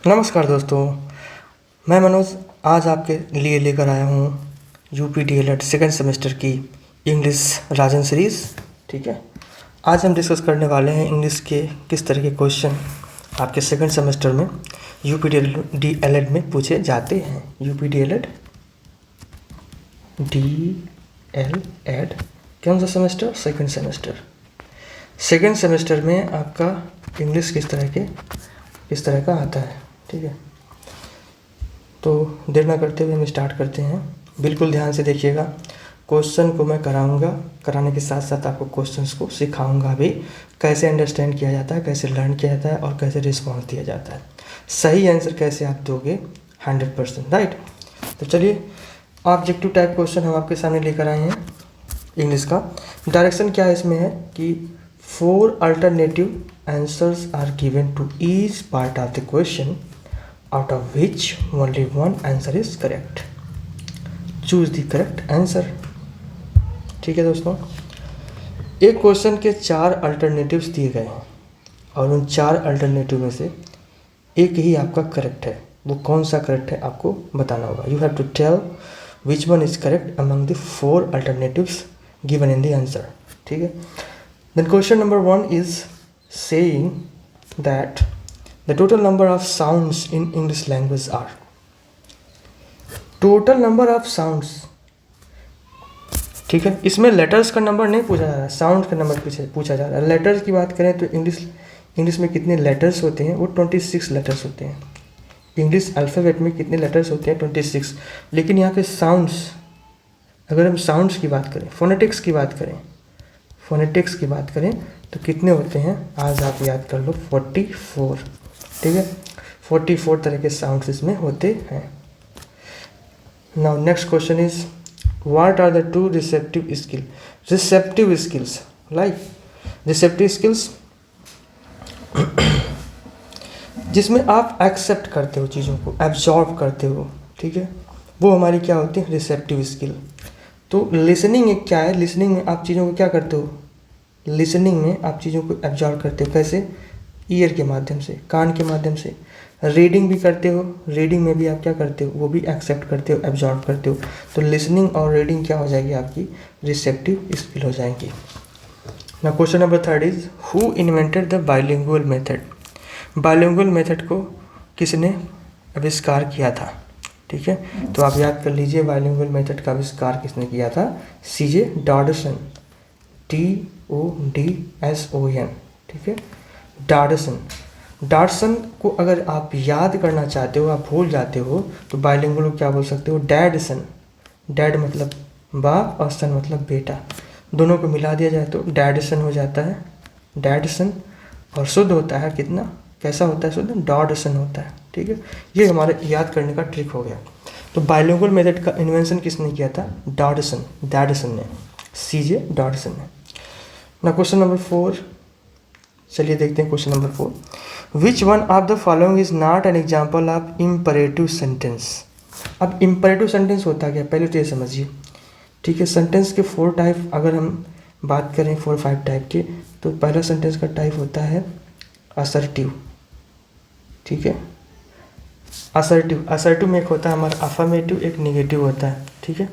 नमस्कार दोस्तों, मैं मनोज आज आपके लिए लेकर आया हूँ यूपी डीएलएड सेकेंड सेमेस्टर की इंग्लिश राजन सीरीज़। ठीक है, आज हम डिस्कस करने वाले हैं इंग्लिश के किस तरह के क्वेश्चन आपके सेकेंड सेमेस्टर में यूपी डीएलएड में पूछे जाते हैं। यूपी डीएलएड कौन सा semester? Second semester. Second semester में आपका इंग्लिश किस तरह का आता है। ठीक है, तो देर ना करते हुए हम स्टार्ट करते हैं। बिल्कुल ध्यान से देखिएगा, क्वेश्चन को मैं कराने के साथ साथ आपको क्वेश्चंस को सिखाऊंगा भी, कैसे अंडरस्टैंड किया जाता है, कैसे लर्न किया जाता है और कैसे रिस्पॉन्स दिया जाता है। सही आंसर कैसे आप दोगे 100%, राइट। तो चलिए, ऑब्जेक्टिव टाइप क्वेश्चन हम आपके सामने लेकर आए हैं इंग्लिश का। डायरेक्शन क्या है इसमें है कि 4 alternative answers are given to each part of the question, out of which only one answer is correct. Choose the correct answer. ठीक है दोस्तों, एक क्वेश्चन के 4 अल्टरनेटिव्स दिए गए हैं और उन 4 अल्टरनेटिव में से एक ही आपका करेक्ट है। वो कौन सा करेक्ट है आपको बताना होगा। You have to tell which one is correct among the 4 alternatives given in the answer. ठीक है, then question number 1 is saying that the total number of sounds in English language are. total number of sounds, ठीक है, इसमें letters का number नहीं पूछा जा रहा है, साउंड का नंबर पूछा जा रहा है। लेटर्स की बात करें तो इंग्लिश में कितने लेटर्स होते हैं? वो 26 लेटर्स होते हैं। इंग्लिश अल्फ़ाबेट में कितने लेटर्स होते हैं? 26। लेकिन यहाँ पे साउंड्स, अगर हम साउंड्स की बात करें, फोनेटिक्स की बात करें तो कितने होते हैं? आज आप याद कर लो, 44। ठीक है, 44 तरह के साउंड्स इसमें होते हैं। Now next question is what are the 2 receptive skills like receptive skills जिसमें आप एक्सेप्ट करते हो, चीज़ों को एब्जॉर्ब करते हो। ठीक है, वो हमारी क्या होती है? Receptive skill. तो लिसनिंग एक क्या है? लिसनिंग में आप चीज़ों को क्या करते हो? लिसनिंग में आप चीज़ों को एब्जॉर्ब करते हो। कैसे? ईयर के माध्यम से, कान के माध्यम से। रीडिंग भी करते हो, रीडिंग में भी आप क्या करते हो? वो भी एक्सेप्ट करते हो, एब्जॉर्ब करते हो। तो लिसनिंग और रीडिंग क्या हो जाएगी? आपकी रिसेप्टिव स्किल हो जाएंगी। ना question number 3 is who invented the bilingual method. Bilingual method को किसने आविष्कार किया था? ठीक है, तो आप याद कर लीजिए, बाइलिंगुअल मेथड का आविष्कार किसने किया था? CJ डॉडसन, DODSON। ठीक है, डॉडसन को अगर आप याद करना चाहते हो, आप भूल जाते हो, तो बाइलिंगुअल को क्या बोल सकते हो? डैडसन। डैड मतलब बाप और सन मतलब बेटा, दोनों को मिला दिया जाए तो डैडसन हो जाता है। डैडसन, और शुद्ध होता है कितना, कैसा होता है शुद्ध? डॉडसन होता है। ठीक है, ये हमारे याद करने का ट्रिक हो गया। तो बाइलिंगुअल मेथड का इन्वेंशन किसने किया था? डैडसन ने, CJ डॉडसन ने। ना क्वेश्चन नंबर 4, चलिए देखते हैं question number 4। Which one of the following is not an example of imperative sentence. अब इम्परेटिव सेंटेंस होता क्या? पहले तो ये समझिए। ठीक है, सेंटेंस के 4 टाइप अगर हम बात करें, 4-5 टाइप के, तो पहला सेंटेंस का टाइप होता है असर्टिव। ठीक है, असर्टिव में एक होता है हमारा अफर्मेटिव, एक निगेटिव होता है। ठीक है,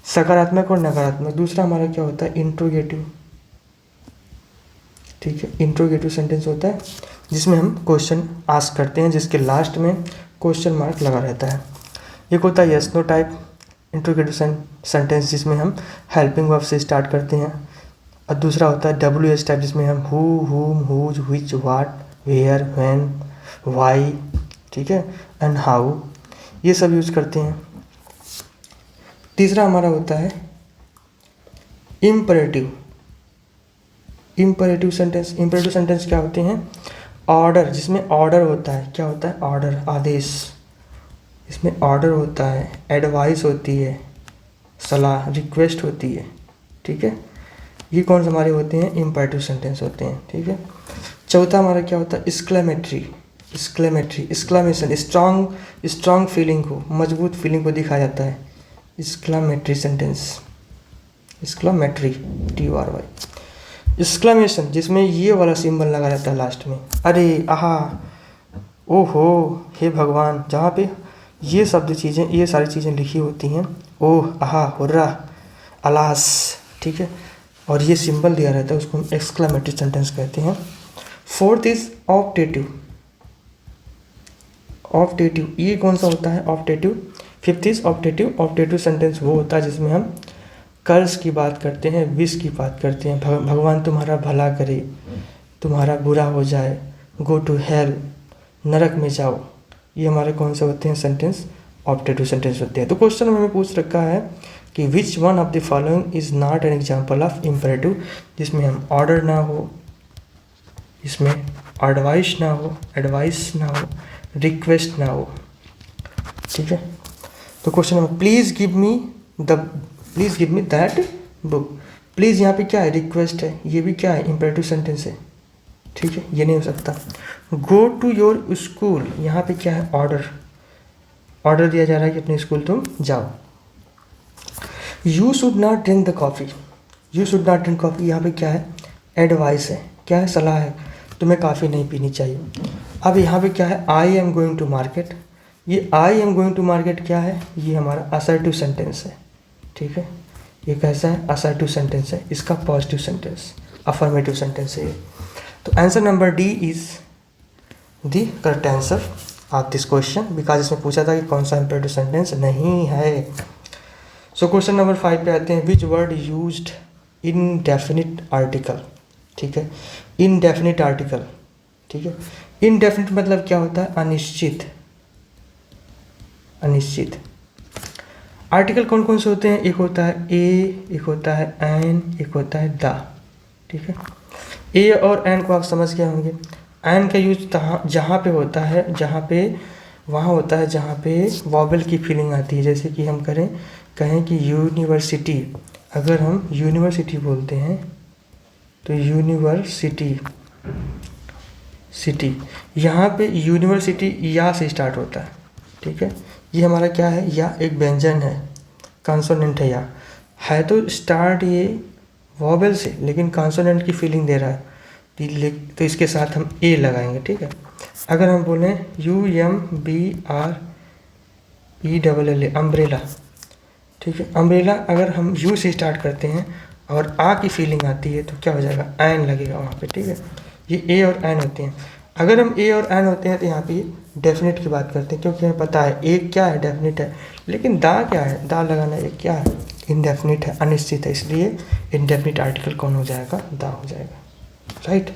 सकारात्मक और नकारात्मक। दूसरा हमारा क्या होता है? इंट्रोगेटिव। ठीक है, इंट्रोगेटिव सेंटेंस होता है जिसमें हम क्वेश्चन आस्क करते हैं, जिसके लास्ट में क्वेश्चन मार्क लगा रहता है। एक होता है yes no type interrogative sentence, जिसमें हम हेल्पिंग वर्ब से स्टार्ट करते हैं। और दूसरा होता है WH टाइप, जिसमें हम who, whom, whose, which, what, where, when, why, ठीक है, एंड हाउ, ये सब यूज करते हैं। तीसरा हमारा होता है इम्परेटिव सेंटेंस क्या होते हैं? ऑर्डर, जिसमें ऑर्डर होता है। क्या होता है? ऑर्डर, आदेश। इसमें ऑर्डर होता है, एडवाइस होती है, सलाह, रिक्वेस्ट होती है। ठीक है, ये कौन से हमारे होते हैं? इम्परेटिव सेंटेंस होते हैं। ठीक है, चौथा हमारा क्या होता है? एक्सक्लेमेशन, स्ट्रॉन्ग फीलिंग को, मजबूत फीलिंग को दिखाया जाता है। Exclamatory sentence, exclamatory, TORY। Exclamation, जिसमें ये वाला सिंबल लगा रहता है लास्ट में, अरे, आहा, ओहो हे भगवान, जहाँ पे ये शब्द चीज़ें, ये सारी चीज़ें लिखी होती हैं, ओह, आहा, हुर्रा, अलास, ठीक है, और ये सिंबल दिया रहता है, उसको हम एक्सक्लेमेटरी सेंटेंस कहते हैं। Fourth is optative. ऑप्टेटिव ये कौन सा होता है? Optative. Fifth is optative. Optative sentence वो होता है जिसमें हम कर्ज की बात करते हैं, विश की बात करते हैं, भगवान तुम्हारा भला करे, तुम्हारा बुरा हो जाए, गो टू हेल, नरक में जाओ, ये हमारे कौन से होते हैं? सेंटेंस, ऑप्टेटिव सेंटेंस होते हैं। तो क्वेश्चन में हमें पूछ रखा है कि which one of the following is not an example of imperative, जिसमें हम ऑर्डर ना हो, इसमें एडवाइस ना हो, रिक्वेस्ट ना हो, ठीक है। तो question number, please give me that book. Please यहाँ पे क्या है? रिक्वेस्ट है, ये भी क्या है? इम्परेटिव सेंटेंस है, ठीक है, ये नहीं हो सकता। गो टू योर स्कूल, यहाँ पे क्या है? ऑर्डर दिया जा रहा है कि अपने स्कूल तुम जाओ। You should not drink the coffee, यहाँ पे क्या है? एडवाइस है, क्या है? सलाह है, तुम्हें कॉफ़ी नहीं पीनी चाहिए। अब यहाँ पे क्या है? I am going to market, ये I am going to market क्या है? ये हमारा असर्टिव सेंटेंस है, ठीक है, ये कैसा है? असर्टिव सेंटेंस है, इसका पॉजिटिव सेंटेंस, अफर्मेटिव सेंटेंस है ये। तो answer number D is the correct answer of this question, because इसमें पूछा था कि कौन सा इम्पेरेटिव सेंटेंस नहीं है। सो क्वेश्चन नंबर 5 पे आते हैं। Which word used indefinite article, ठीक है, इनडेफिनिट आर्टिकल, ठीक है। इनडेफिनिट मतलब क्या होता है? अनिश्चित। आर्टिकल कौन कौन से होते हैं? एक होता है ए, एक होता है एन, एक होता है द, ठीक है। ए और एन को आप समझ गए होंगे। एन का यूज जहाँ पे होता है, वहाँ होता है जहाँ पे वॉवेल की फीलिंग आती है। जैसे कि हम कहें कि यूनिवर्सिटी, अगर हम यूनिवर्सिटी बोलते हैं तो यूनिवर्सिटी, यहाँ पे यूनिवर्सिटी या से स्टार्ट होता है, ठीक है। ये हमारा क्या है? या एक व्यंजन है, कॉन्सोनेंट है, या है तो स्टार्ट ये वॉवेल से, लेकिन कॉन्सोनेंट की फीलिंग दे रहा है, तो इसके साथ हम ए लगाएंगे, ठीक है। अगर हम बोलें UMBRELL, अम्ब्रेला, ठीक है। अम्ब्रेला अगर हम यू से स्टार्ट करते हैं और आ की फीलिंग आती है तो क्या हो जाएगा? एन लगेगा वहाँ पे, ठीक है। ये ए और एन होते हैं। अगर हम ए और एन होते हैं तो यहाँ पे डेफिनेट की बात करते हैं, क्योंकि हमें पता है ए क्या है? डेफिनेट है। लेकिन दा क्या है? दा लगाना ये क्या है? इनडेफिनिट है, अनिश्चित है, इसलिए इनडेफिनिट आर्टिकल कौन हो जाएगा? दा हो जाएगा, right.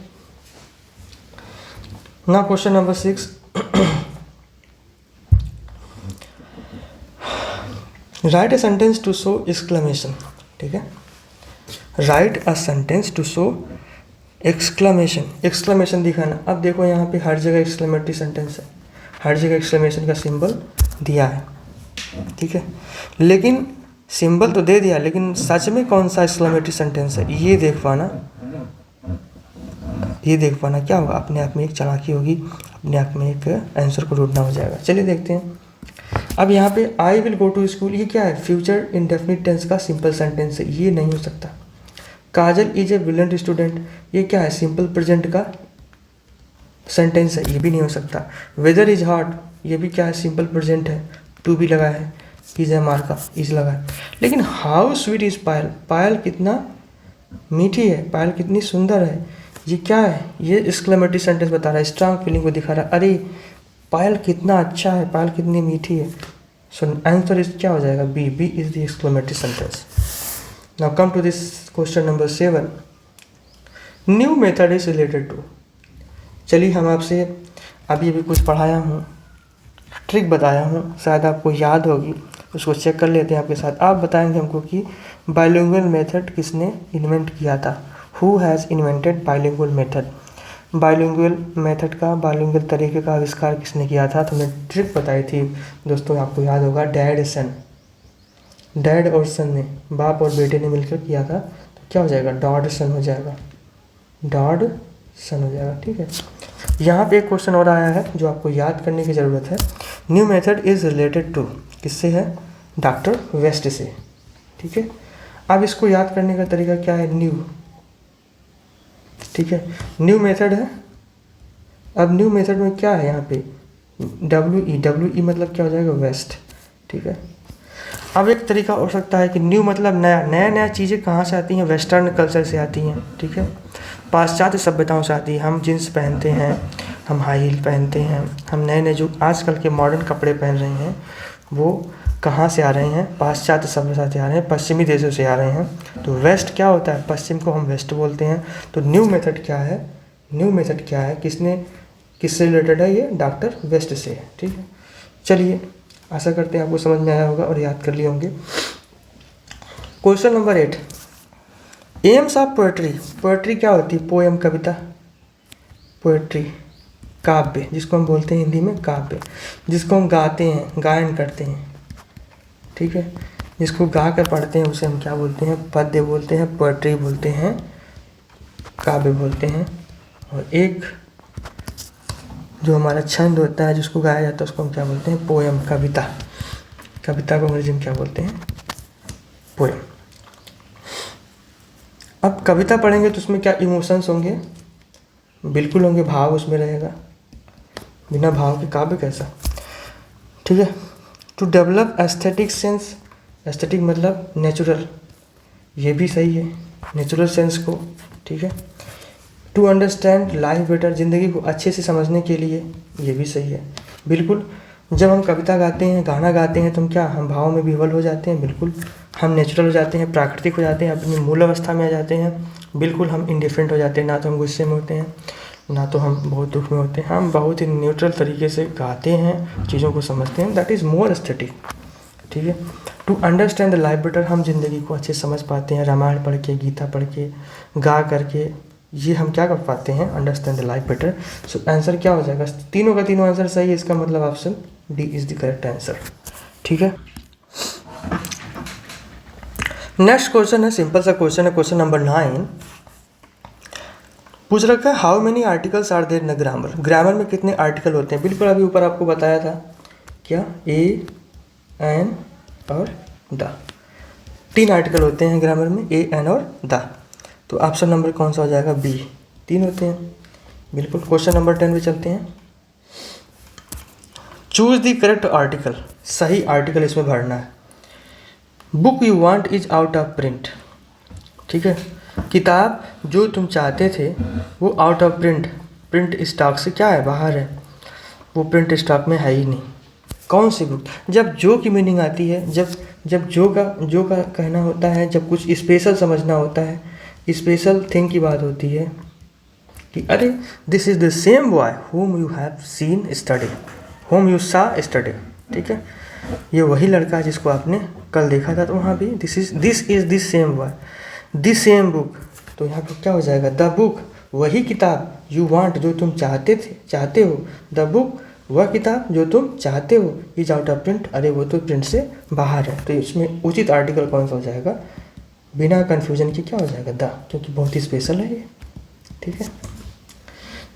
Now question number 6। Write a sentence to show exclamation, ठीक है। Write a sentence to show exclamation दिखाना। अब देखो यहाँ पे हर जगह एक्सक्लेमेटरी सेंटेंस है, हर जगह एक्सक्लेमेशन का सिंबल दिया है, ठीक है। लेकिन सिंबल तो दे दिया, लेकिन सच में कौन सा एक्सक्लेमेटरी सेंटेंस है ये देख पाना क्या होगा? अपने आप में एक चालाकी होगी, अपने आप में एक आंसर को ढूंढना हो जाएगा। चलिए देखते हैं। अब यहाँ पे I will go to school, ये क्या है? फ्यूचर इंडेफिनिट टेंस का सिंपल सेंटेंस है, ये नहीं हो सकता। Kajal is a brilliant student, ये क्या है? सिंपल प्रेजेंट का सेंटेंस है, ये भी नहीं हो सकता। वेदर इज हॉट, ये भी क्या है? सिंपल प्रेजेंट है, टू भी लगा है, इज है मार्का, इज लगा है। लेकिन हाउ स्वीट इज पायल, पायल कितना मीठी है, पायल कितनी सुंदर है, ये क्या है? ये एक्सक्लेमेटरी सेंटेंस बता रहा है, स्ट्रांग फीलिंग को दिखा रहा है, अरे पायल कितना अच्छा है, पायल कितनी मीठी है। सो आंसर इज क्या हो जाएगा? B is the exclamatory sentence. Now come to this question number 7। New method is related to. चलिए हम आपसे अभी कुछ पढ़ाया हूँ, ट्रिक बताया हूँ, शायद आपको याद होगी, उसको चेक कर लेते हैं आपके साथ। आप बताएंगे हमको कि बाइलिंगुअल मेथड किसने इन्वेंट किया था? Who has invented bilingual method? Bilingual method का, बाइलिंगुअल तरीके का आविष्कार किसने किया था? तो हमने ट्रिक बताई थी दोस्तों, आपको याद होगा, डैड और सन ने, बाप और बेटे ने मिलकर किया था। तो क्या हो जाएगा? डॉडसन हो जाएगा, ठीक है। यहाँ पे एक क्वेश्चन और आया है जो आपको याद करने की ज़रूरत है। New method is related to, किससे है? डॉक्टर वेस्ट से, ठीक है। अब इसको याद करने का तरीका क्या है? न्यू, ठीक है, न्यू मेथड है। अब न्यू मेथड में क्या है? यहाँ पे WE मतलब क्या हो जाएगा, वेस्ट। ठीक है, अब एक तरीका हो सकता है कि न्यू मतलब नया चीज़ें कहाँ से आती हैं, वेस्टर्न कल्चर से आती हैं। ठीक है, पाश्चात्य सभ्यताओं से आती है। हम जीन्स पहनते हैं, हम हाई हील पहनते हैं, हम नए जो आजकल के मॉडर्न कपड़े पहन रहे हैं वो कहाँ से आ रहे हैं, पाश्चात्य सभ्यता से आ रहे हैं, पश्चिमी देशों से आ रहे हैं। तो वेस्ट क्या होता है, पश्चिम को हम वेस्ट बोलते हैं। तो न्यू मेथड क्या है, किससे रिलेटेड है, ये डॉक्टर वेस्ट से है। ठीक है, चलिए आशा करते हैं आपको समझ में आया होगा और याद कर लिए होंगे। Question number 8, AIIMS of poetry क्या होती है, पोएम कविता, पोएट्री काव्य, जिसको हम बोलते हैं हिंदी में काव्य, जिसको हम गाते हैं, गायन करते हैं। ठीक है, जिसको गा कर पढ़ते हैं उसे हम क्या बोलते हैं, पद्य बोलते हैं, पोएट्री बोलते हैं, काव्य बोलते हैं। और एक जो हमारा छंद होता है जिसको गाया जाता है उसको हम क्या बोलते हैं, पोएम, कविता को अंग्रेजी में क्या बोलते हैं, पोएम। अब कविता पढ़ेंगे तो उसमें क्या इमोशंस होंगे, बिल्कुल होंगे, भाव उसमें रहेगा, बिना भाव के काव्य कैसा। ठीक है, to develop aesthetic sense, aesthetic मतलब नेचुरल, ये भी सही है, नेचुरल सेंस को। ठीक है, टू अंडरस्टैंड लाइफ बेटर, ज़िंदगी को अच्छे से समझने के लिए, ये भी सही है बिल्कुल। जब हम कविता गाते हैं, गाना गाते हैं तो हम भाव में विह्वल हो जाते हैं, बिल्कुल हम नेचुरल हो जाते हैं, प्राकृतिक हो जाते हैं, अपनी मूल अवस्था में आ जाते हैं, बिल्कुल हम इंडिफरेंट हो जाते हैं, ना तो हम गुस्से में होते हैं ना तो हम बहुत दुख में होते हैं, हम बहुत ही न्यूट्रल तरीके से गाते हैं, चीज़ों को समझते हैं, दैट इज़ मोर एस्थेटिक। ठीक है, to understand the life better, हम जिंदगी को अच्छे समझ पाते हैं, रामायण पढ़ के, गीता पढ़ के, गा करके, ये हम क्या कर पाते हैं, understand the life better. So answer क्या हो जाएगा, तीनों का तीनों आंसर सही है, इसका मतलब option D is the correct answer. ठीक है, नेक्स्ट क्वेश्चन है, सिंपल सा क्वेश्चन है, क्वेश्चन नंबर 9 पूछ रखा है, how many articles are there in grammar, grammar में कितने आर्टिकल होते हैं। बिल्कुल अभी ऊपर आपको बताया था, क्या, ए, एन और द, 3 आर्टिकल होते हैं ग्रामर में, ए, एन और द। तो ऑप्शन नंबर कौन सा हो जाएगा, बी, 3 होते हैं बिल्कुल। क्वेश्चन नंबर 10 पे चलते हैं, चूज द करेक्ट आर्टिकल, सही आर्टिकल इसमें भरना है। Book you want is out of print. ठीक है, किताब जो तुम चाहते थे वो आउट ऑफ प्रिंट स्टॉक से क्या है, बाहर है, वो प्रिंट स्टॉक में है ही नहीं। कौन सी बुक, जब जो की मीनिंग आती है, जब जो का कहना होता है, जब कुछ स्पेशल समझना होता है, स्पेशल थिंग की बात होती है कि अरे this is the same boy home you have seen study, home you सा स्टडी। ठीक है, ये वही लड़का जिसको आपने कल देखा था, तो वहाँ भी this is this same boy, this same book. तो यहाँ पर क्या हो जाएगा, द बुक, वही किताब, यू वांट जो तुम चाहते हो, द बुक वह किताब जो तुम चाहते हो, इज आउट ऑफ प्रिंट, अरे वो तो प्रिंट से बाहर है। तो इसमें उचित आर्टिकल कौन सा हो जाएगा, बिना कन्फ्यूजन के क्या हो जाएगा, द, क्योंकि बहुत ही स्पेशल है ये। ठीक है,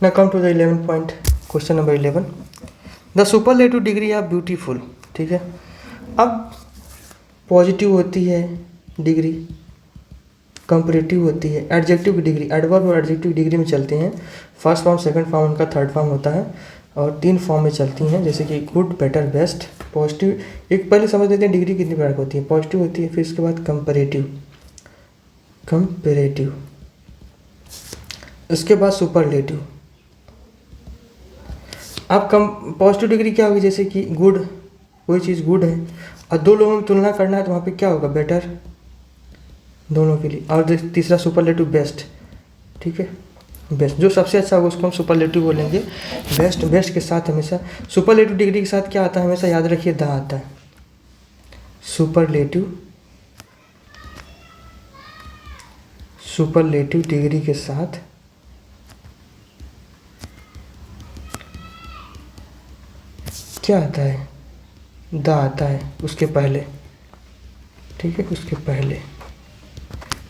ना come to the 11 point, question number 11, the superlative degree of beautiful. ठीक है, अब पॉजिटिव होती है डिग्री, कंपैरेटिव होती है, एडजेक्टिव की डिग्री, एडवर्ब और एडजेक्टिव डिग्री में चलते हैं, फर्स्ट फॉर्म, सेकंड फॉर्म, उनका थर्ड फॉर्म होता है, और 3 फॉर्म में चलती हैं, जैसे कि गुड, बेटर, बेस्ट, पॉजिटिव। एक पहले समझ लेते हैं डिग्री कितनी प्रकार की होती है, पॉजिटिव होती है, फिर उसके बाद कंपैरेटिव, उसके बाद सुपरलेटिव। अब पॉजिटिव डिग्री क्या होगी, जैसे कि गुड, कोई चीज़ गुड है और 2 लोगों में तुलना करना है तो वहाँ पे क्या होगा, बेटर, दोनों के लिए। और तीसरा सुपरलेटिव, बेस्ट। ठीक है, बेस्ट जो सबसे अच्छा होगा उसको हम सुपरलेटिव बोलेंगे। बेस्ट के साथ हमेशा सुपरलेटिव डिग्री के साथ क्या आता है, हमेशा याद रखिए, द आता है। सुपरलेटिव डिग्री के साथ क्या आता है, द आता है उसके पहले। ठीक है, उसके पहले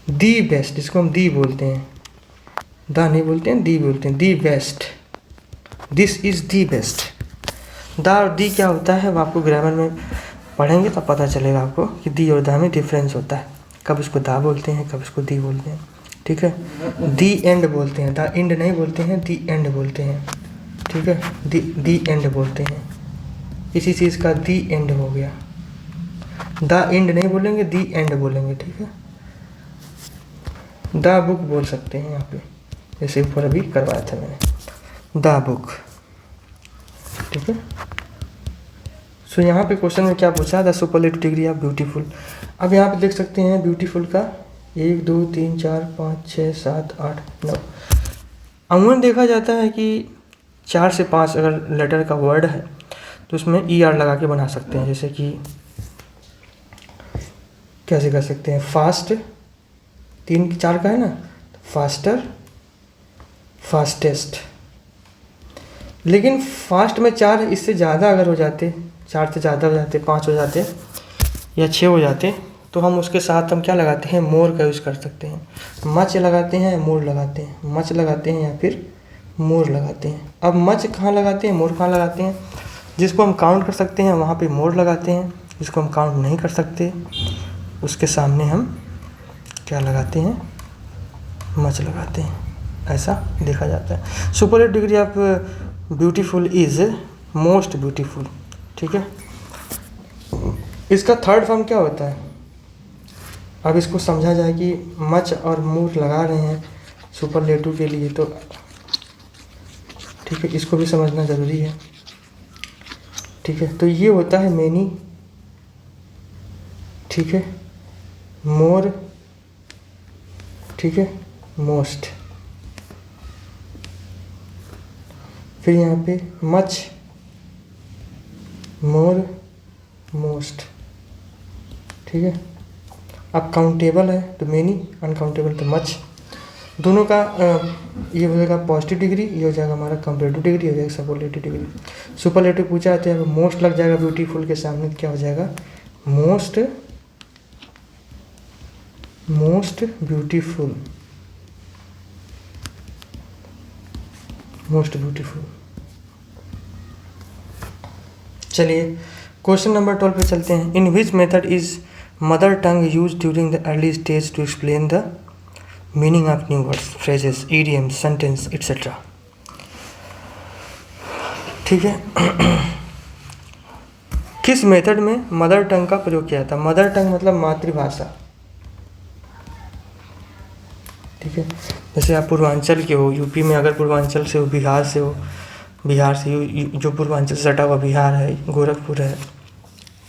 दी बेस्ट, जिसको हम दी बोलते हैं, द नहीं बोलते हैं, दी बोलते हैं, the best, this is the best. The और दी क्या होता है वो आपको ग्रामर में पढ़ेंगे तब पता चलेगा आपको कि दी और द में डिफरेंस होता है, कब इसको दा बोलते हैं, कब इसको दी बोलते हैं। ठीक है, दी एंड बोलते हैं, द एंड नहीं बोलते हैं, दी एंड बोलते हैं। ठीक है, दी एंड बोलते हैं, किसी चीज़ का दी एंड हो गया, द एंड नहीं बोलेंगे, दी एंड बोलेंगे, ठीक है। द बुक बोल सकते हैं यहाँ पे, जैसे ऊपर अभी करवाया था मैंने, द बुक, ठीक है। सो यहाँ पे क्वेश्चन में क्या पूछा, the superlative degree of beautiful. अब यहाँ पे देख सकते हैं ब्यूटीफुल का 1 2 3 4 5 6 7 8 9, अमूमन देखा जाता है कि 4 से 5 अगर लेटर का वर्ड है तो उसमें ER लगा के बना सकते हैं, जैसे कि कैसे कर सकते हैं, फास्ट 3 4 का है ना, फास्टर, फास्टेस्ट। लेकिन फास्ट में 4, इससे ज़्यादा अगर हो जाते, 4 से ज़्यादा हो जाते, 5 हो जाते या 6 हो जाते, तो हम उसके साथ हम क्या लगाते हैं, मोर का यूज़ कर सकते हैं। मच लगाते हैं, मोर लगाते हैं, मच लगाते हैं या फिर मोर लगाते हैं। अब मच कहाँ लगाते हैं, मोर कहाँ लगाते हैं, जिसको हम काउंट कर सकते हैं वहाँ पे मोर लगाते हैं, जिसको हम काउंट नहीं कर सकते उसके सामने हम क्या लगाते हैं, मच लगाते हैं, ऐसा देखा जाता है। Superlative degree of beautiful is most beautiful, ठीक है। इसका थर्ड फॉर्म क्या होता है, अब इसको समझा जाए कि मच और मोर लगा रहे हैं सुपरलेटिव के लिए, तो ठीक है, इसको भी समझना ज़रूरी है, ठीक है। तो ये होता है मैनी, ठीक है, मोर, ठीक है, मोस्ट। फिर यहाँ पे मच, मोर, मोस्ट, ठीक है। अब काउंटेबल है तो मैनी, अनकाउंटेबल तो मच। दोनों का ये हो जाएगा पॉजिटिव डिग्री, ये हो जाएगा हमारा कंपेरेटिव डिग्री, हो जाएगा सुपरलेटिव डिग्री। सुपरलेटिव पूछा जाता है, मोस्ट लग जाएगा ब्यूटीफुल के सामने, क्या हो जाएगा, most, most beautiful, most beautiful. चलिए क्वेश्चन नंबर 12 पे चलते हैं। In which method is mother tongue use during the early stage to explain the meaning of new words, phrases, idioms, sentence etcetera, ठीक है। किस मेथड में मदर टंग का प्रयोग किया था, मदर टंग मतलब मातृभाषा, ठीक है। जैसे आप पूर्वांचल के हो, यूपी में अगर पूर्वांचल से हो, बिहार से हो, बिहार से जो पूर्वांचल से सटा हुआ बिहार है, गोरखपुर है,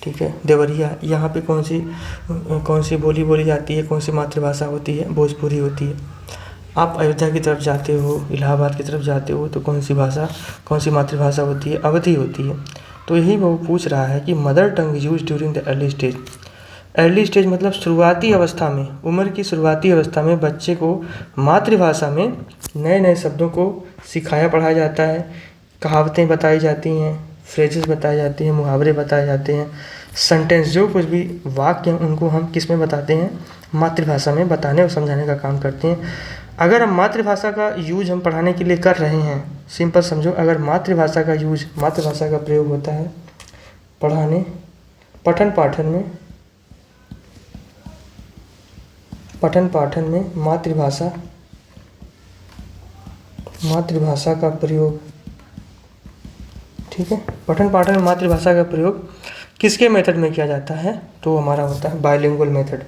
ठीक है, देवरिया, यहाँ पे कौन सी बोली बोली जाती है, कौन सी मातृभाषा होती है, भोजपुरी होती है। आप अयोध्या की तरफ जाते हो, इलाहाबाद की तरफ जाते हो, तो कौन सी भाषा, कौन सी मातृभाषा होती है, अवधी होती है। तो यही वो पूछ रहा है कि mother tongue use during the early stage. Early stage मतलब शुरुआती अवस्था में, उम्र की शुरुआती अवस्था में बच्चे को मातृभाषा में नए नए शब्दों को सिखाया पढ़ाया जाता है, कहावतें बताई जाती हैं, फ्रेजेस बताए जाते हैं, मुहावरे बताए जाते हैं, सेंटेंस, जो कुछ भी वाक्य हैं उनको हम किस में बताते हैं, मातृभाषा में बताने और समझाने का काम करते हैं। अगर हम मातृभाषा का यूज हम पढ़ाने के लिए कर रहे हैं, सिंपल समझो, अगर मातृभाषा का यूज, मातृभाषा का प्रयोग होता है पढ़ाने, पठन पाठन में, पठन पाठन में मातृभाषा का प्रयोग, ठीक है। पठन पाठन में मातृभाषा का प्रयोग किसके मेथड में किया जाता है, तो हमारा होता है बाइलिंगुअल मेथड,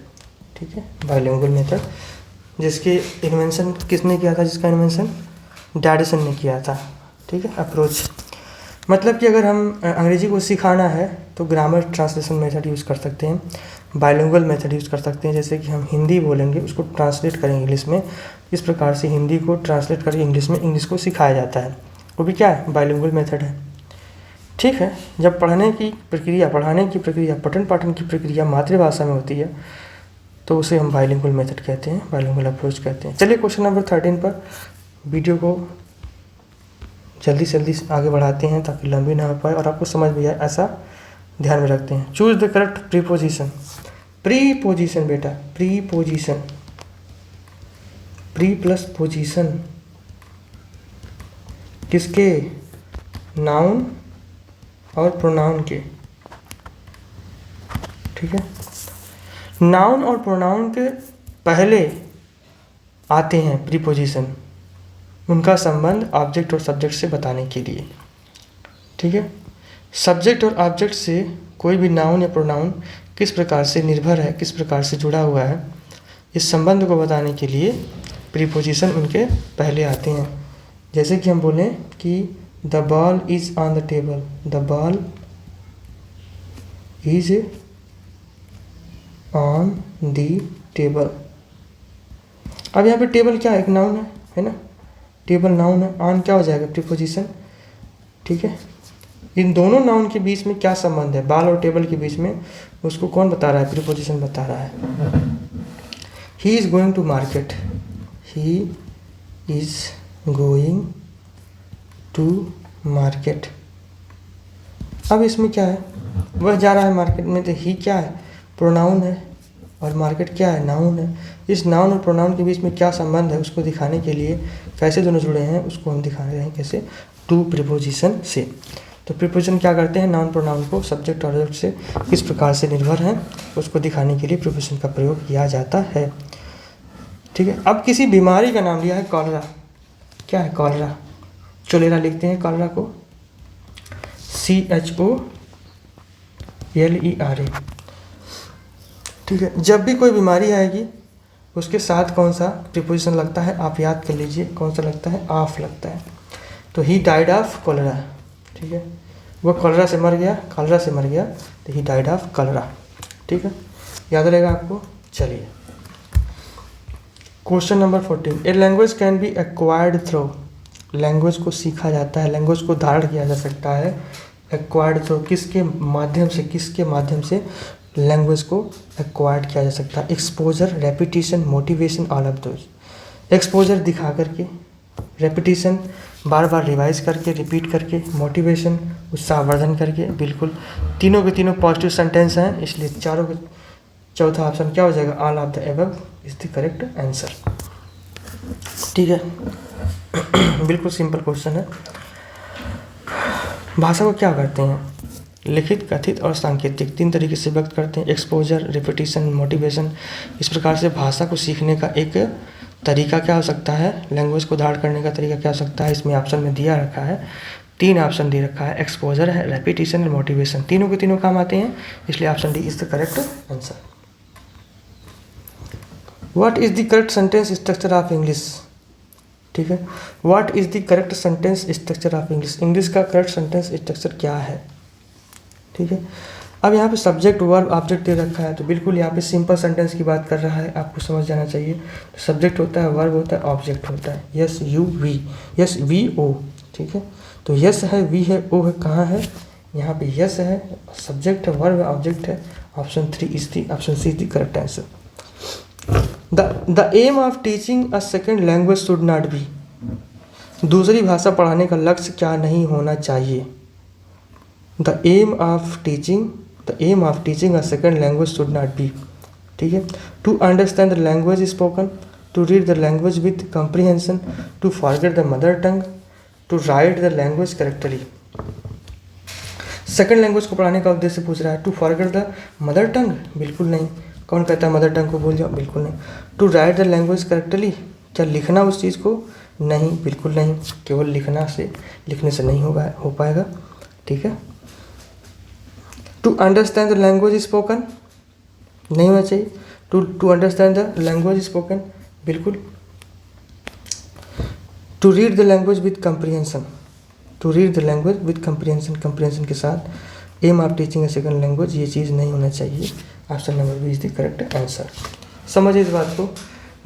ठीक है, बाइलिंगुअल मेथड, जिसके इन्वेंशन किसने किया था, जिसका इन्वेंशन डैडिसन ने किया था, ठीक है। अप्रोच मतलब कि अगर हम अंग्रेजी को सिखाना है तो ग्रामर ट्रांसलेशन मेथड यूज़ कर सकते हैं, बाइलिंगुअल मेथड यूज़ कर सकते हैं। जैसे कि हम हिंदी बोलेंगे, उसको ट्रांसलेट करेंगे इंग्लिश में, इस प्रकार से हिंदी को ट्रांसलेट करके इंग्लिश में इंग्लिश को सिखाया जाता है, वो भी क्या है, बाइलिंगुअल मेथड है, ठीक है। जब पढ़ाने की प्रक्रिया, पठन पाठन की प्रक्रिया मातृभाषा में होती है तो उसे हम बाइलिंगुअल मेथड कहते हैं, बाइलिंगुअल अप्रोच कहते हैं। चलिए क्वेश्चन नंबर 13 पर वीडियो को जल्दी से जल्दी आगे बढ़ाते हैं ताकि लंबी ना हो पाए और आपको समझ भी आए, ऐसा ध्यान में रखते हैं। Choose the correct preposition. Preposition बेटा, प्रीपोजिशन, प्री प्लस पोजीशन किसके, नाउन और प्रोनाउन के, ठीक है। नाउन और प्रोनाउन के पहले आते हैं प्रीपोजिशन, उनका संबंध ऑब्जेक्ट और सब्जेक्ट से बताने के लिए। ठीक है, सब्जेक्ट और ऑब्जेक्ट से कोई भी नाउन या प्रोनाउन किस प्रकार से निर्भर है, किस प्रकार से जुड़ा हुआ है, इस संबंध को बताने के लिए प्रीपोजिशन उनके पहले आते हैं। जैसे कि हम बोलें कि the ball is on the table, the ball is on the table. अब यहाँ पे टेबल क्या है, एक नाउन है ना, टेबल नाउन है, ऑन क्या हो जाएगा, प्रीपोजिशन। ठीक है, इन दोनों नाउन के बीच में क्या संबंध है, बॉल और टेबल के बीच में, उसको कौन बता रहा है, प्रीपोजिशन बता रहा है। He is going to market, he is going to market. अब इसमें क्या है, वह जा रहा है मार्केट में, तो ही क्या है, प्रोनाउन है, और मार्केट क्या है, नाउन है। इस नाउन और प्रोनाउन के बीच में क्या संबंध है उसको दिखाने के लिए कैसे दोनों जुड़े हैं उसको हम दिखा रहे हैं, कैसे, टू प्रीपोजिशन से। तो प्रीपोजिशन क्या करते हैं, नाउन प्रोनाउन को सब्जेक्ट और ऑब्जेक्ट से किस प्रकार से निर्भर हैं उसको दिखाने के लिए प्रीपोजिशन का प्रयोग किया जाता है। ठीक है, अब किसी बीमारी का नाम लिया है कॉलरा, क्या है कॉलरा, चोलेरा लिखते हैं कॉलरा को, CHOLERA। ठीक है, जब भी कोई बीमारी आएगी उसके साथ कौन सा प्रीपोजिशन लगता है, आप याद कर लीजिए, कौन सा लगता है, ऑफ लगता है। तो ही डाइड ऑफ कॉलरा। ठीक है, वो कॉलरा से मर गया, कॉलरा से मर गया, तो ही डाइड ऑफ कॉलरा। ठीक है, याद रहेगा आपको। चलिए, question number 14, a language can be acquired through. Language को सीखा जाता है, लैंग्वेज को धारण किया जा सकता है एक्वायर्ड थ्रू, किसके माध्यम से, किसके माध्यम से लैंग्वेज को एक्वायर्ड किया जा सकता है, exposure, repetition, motivation, all of those. Exposure दिखा करके, रेपिटेशन बार बार रिवाइज करके, रिपीट करके, मोटिवेशन उत्साहवर्धन करके, बिल्कुल तीनों के तीनों पॉजिटिव सेंटेंस हैं, इसलिए चारों के चौथा ऑप्शन क्या हो जाएगा, all of the above is the correct answer. ठीक है, बिल्कुल सिंपल क्वेश्चन है। भाषा को क्या करते हैं, लिखित, कथित और सांकेतिक, तीन तरीके से व्यक्त करते हैं, एक्सपोजर, रिपीटिशन, मोटिवेशन। इस प्रकार से भाषा को सीखने का एक तरीका क्या हो सकता है, लैंग्वेज को धारण करने का तरीका क्या हो सकता है, इसमें ऑप्शन में दिया रखा है, तीन ऑप्शन दे रखा है, एक्सपोजर है, रेपिटेशन और मोटिवेशन, तीनों के तीनों काम आते हैं, इसलिए option D is the correct answer. What is the correct sentence structure of English. ठीक है, what is the correct sentence structure of English, English का करेक्ट सेंटेंस स्ट्रक्चर क्या है। ठीक है, अब यहाँ पे सब्जेक्ट, वर्ब, ऑब्जेक्ट दे रखा है, तो बिल्कुल यहाँ पे सिंपल सेंटेंस की बात कर रहा है, आपको समझ जाना चाहिए। तो सब्जेक्ट होता है, वर्ब होता है, ऑब्जेक्ट होता है, S U V, S V O. ठीक है, तो यस है, वी है, ओ है, कहाँ है, यहाँ पे यस है, सब्जेक्ट है, वर्ब है, ऑब्जेक्ट है, option C is the correct answer. The aim of teaching a second language should not be. दूसरी भाषा पढ़ाने का लक्ष्य क्या नहीं होना चाहिए। The aim of teaching a second language should not be. ठीक है, to understand the language spoken, to read the language with comprehension, to forget the mother tongue, to write the language correctly. Second language को पढ़ाने का उद्देश्य पूछ रहा है, to forget the mother tongue, बिल्कुल नहीं, कौन कहता है मदर टंग को भूल जाओ, बिल्कुल नहीं। To write the language correctly, क्या लिखना उस चीज़ को, नहीं, बिल्कुल नहीं, केवल लिखने से नहीं हो पाएगा। ठीक है, to understand the language spoken, नहीं होना चाहिए, to understand the language spoken, बिल्कुल। To read the language with comprehension, to read the language with comprehension, comprehension के साथ aim of teaching a second language, ये चीज़ नहीं होना चाहिए, option number B is the correct answer. समझिए इस बात को,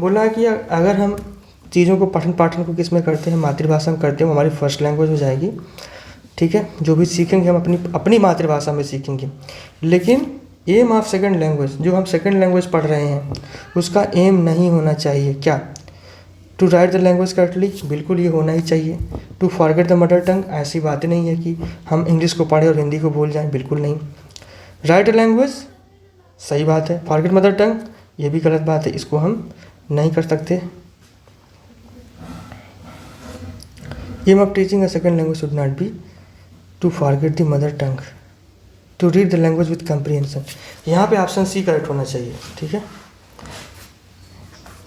बोला है कि अगर हम चीज़ों को पठन पाठन को किस में करते हैं, मातृभाषा में करते हैं, हमारी फर्स्ट लैंग्वेज हो जाएगी। ठीक है, जो भी सीखेंगे हम अपनी मातृभाषा में सीखेंगे, लेकिन एम ऑफ सेकंड लैंग्वेज, जो हम सेकंड लैंग्वेज पढ़ रहे हैं उसका एम नहीं होना चाहिए क्या, to write the language correctly, बिल्कुल ये होना ही चाहिए। To forget the mother tongue, ऐसी बातें नहीं है कि हम इंग्लिश को पढ़ें और हिंदी को भूल जाएं, बिल्कुल नहीं। राइट द लैंग्वेज, सही बात है, फॉरगेट मदर टंग, ये भी गलत बात है, इसको हम नहीं कर सकते। Aim of teaching a second language should not be to forget the mother tongue, to read the language with comprehension, यहाँ पे ऑप्शन सी करेक्ट होना चाहिए। ठीक है,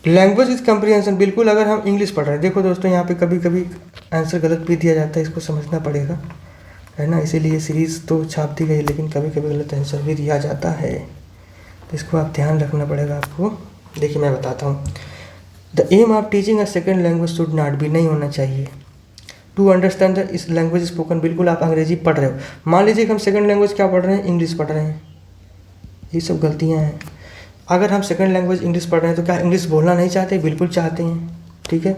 लैंग्वेज विथ कंप्रीहेंशन, बिल्कुल अगर हम इंग्लिश पढ़ रहे हैं, देखो दोस्तों यहाँ पे कभी कभी आंसर गलत भी दिया जाता है, इसको समझना पड़ेगा, है ना, इसीलिए सीरीज़ तो छाप दी गई, लेकिन कभी कभी गलत आंसर भी दिया जाता है, तो इसको आप ध्यान रखना पड़ेगा आपको। देखिए मैं बताता हूँ, the aim of teaching a second language should not be, नहीं होना चाहिए, to understand the is language spoken, बिल्कुल आप अंग्रेजी पढ़ रहे हो, मान लीजिए कि हम सेकेंड लैंग्वेज क्या पढ़ रहे हैं, इंग्लिश पढ़ रहे हैं, ये सब गलतियाँ हैं। अगर हम सेकंड लैंग्वेज इंग्लिश पढ़ रहे हैं तो क्या इंग्लिश बोलना नहीं चाहते, बिल्कुल चाहते हैं, ठीक है।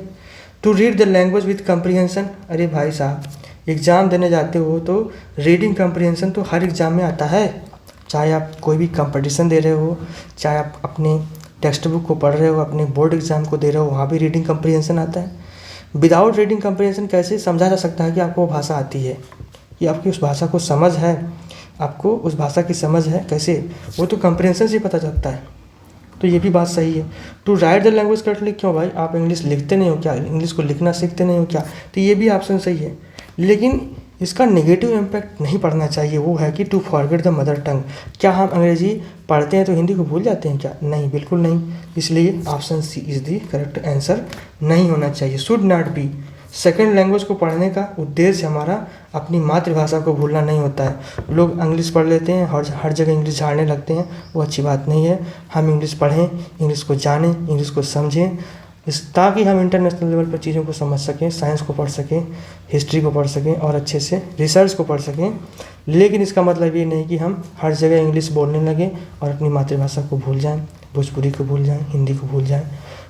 To read the language with comprehension, अरे भाई साहब एग्ज़ाम देने जाते हो तो रीडिंग कंप्रीहेंशन तो हर एग्ज़ाम में आता है, चाहे आप कोई भी कंपटीशन दे रहे हो, चाहे आप अपने टेक्स्ट बुक को पढ़ रहे हो, अपने बोर्ड एग्ज़ाम को दे रहे हो, वहाँ भी रीडिंग कंप्रीहेंशन आता है। विदाउट रीडिंग कंप्रीहेंशन कैसे समझा जा सकता है कि आपको वो भाषा आती है, कि आपकी उस भाषा को समझ है, आपको उस भाषा की समझ है, कैसे, वो तो कंप्रीहेंशन से पता चलता है। तो ये भी बात सही है। To write the language correctly, क्यों भाई आप इंग्लिश लिखते नहीं हो क्या, इंग्लिश को लिखना सीखते नहीं हो क्या, तो ये भी ऑप्शन सही है, लेकिन इसका नेगेटिव इम्पैक्ट नहीं पड़ना चाहिए, वो है कि to forget the mother tongue, क्या हम अंग्रेजी पढ़ते हैं तो हिंदी को भूल जाते हैं क्या, नहीं, बिल्कुल नहीं, इसलिए option C is the correct answer, नहीं होना चाहिए। शुड नॉट बी, सेकेंड लैंग्वेज को पढ़ने का उद्देश्य हमारा अपनी मातृभाषा को भूलना नहीं होता है। लोग इंग्लिश पढ़ लेते हैं, हर जगह इंग्लिश झाड़ने लगते हैं, वो अच्छी बात नहीं है। हम इंग्लिश पढ़ें, इंग्लिश को जानें, इंग्लिश को समझें, ताकि हम इंटरनेशनल लेवल पर चीज़ों को समझ सकें, साइंस को पढ़ सकें, हिस्ट्री को पढ़ सकें और अच्छे से रिसर्च को पढ़ सकें। लेकिन इसका मतलब ये नहीं कि हम हर जगह इंग्लिश बोलने लगें और अपनी मातृभाषा को भूल जाएँ, भोजपुरी को भूल जाएँ, हिंदी को भूल जाएँ,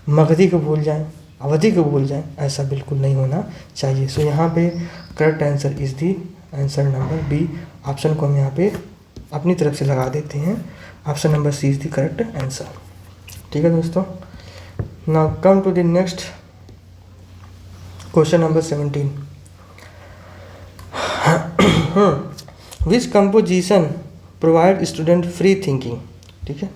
मगधी को भूल जाएँ, अवधि को भूल जाएं, ऐसा बिल्कुल नहीं होना चाहिए। सो यहाँ पे correct answer is the answer number B, option को हम यहाँ पे अपनी तरफ से लगा देते हैं, option number C is the correct answer, ठीक है दोस्तों। Now come to the next question number 17। Which composition provide student free thinking, ठीक है।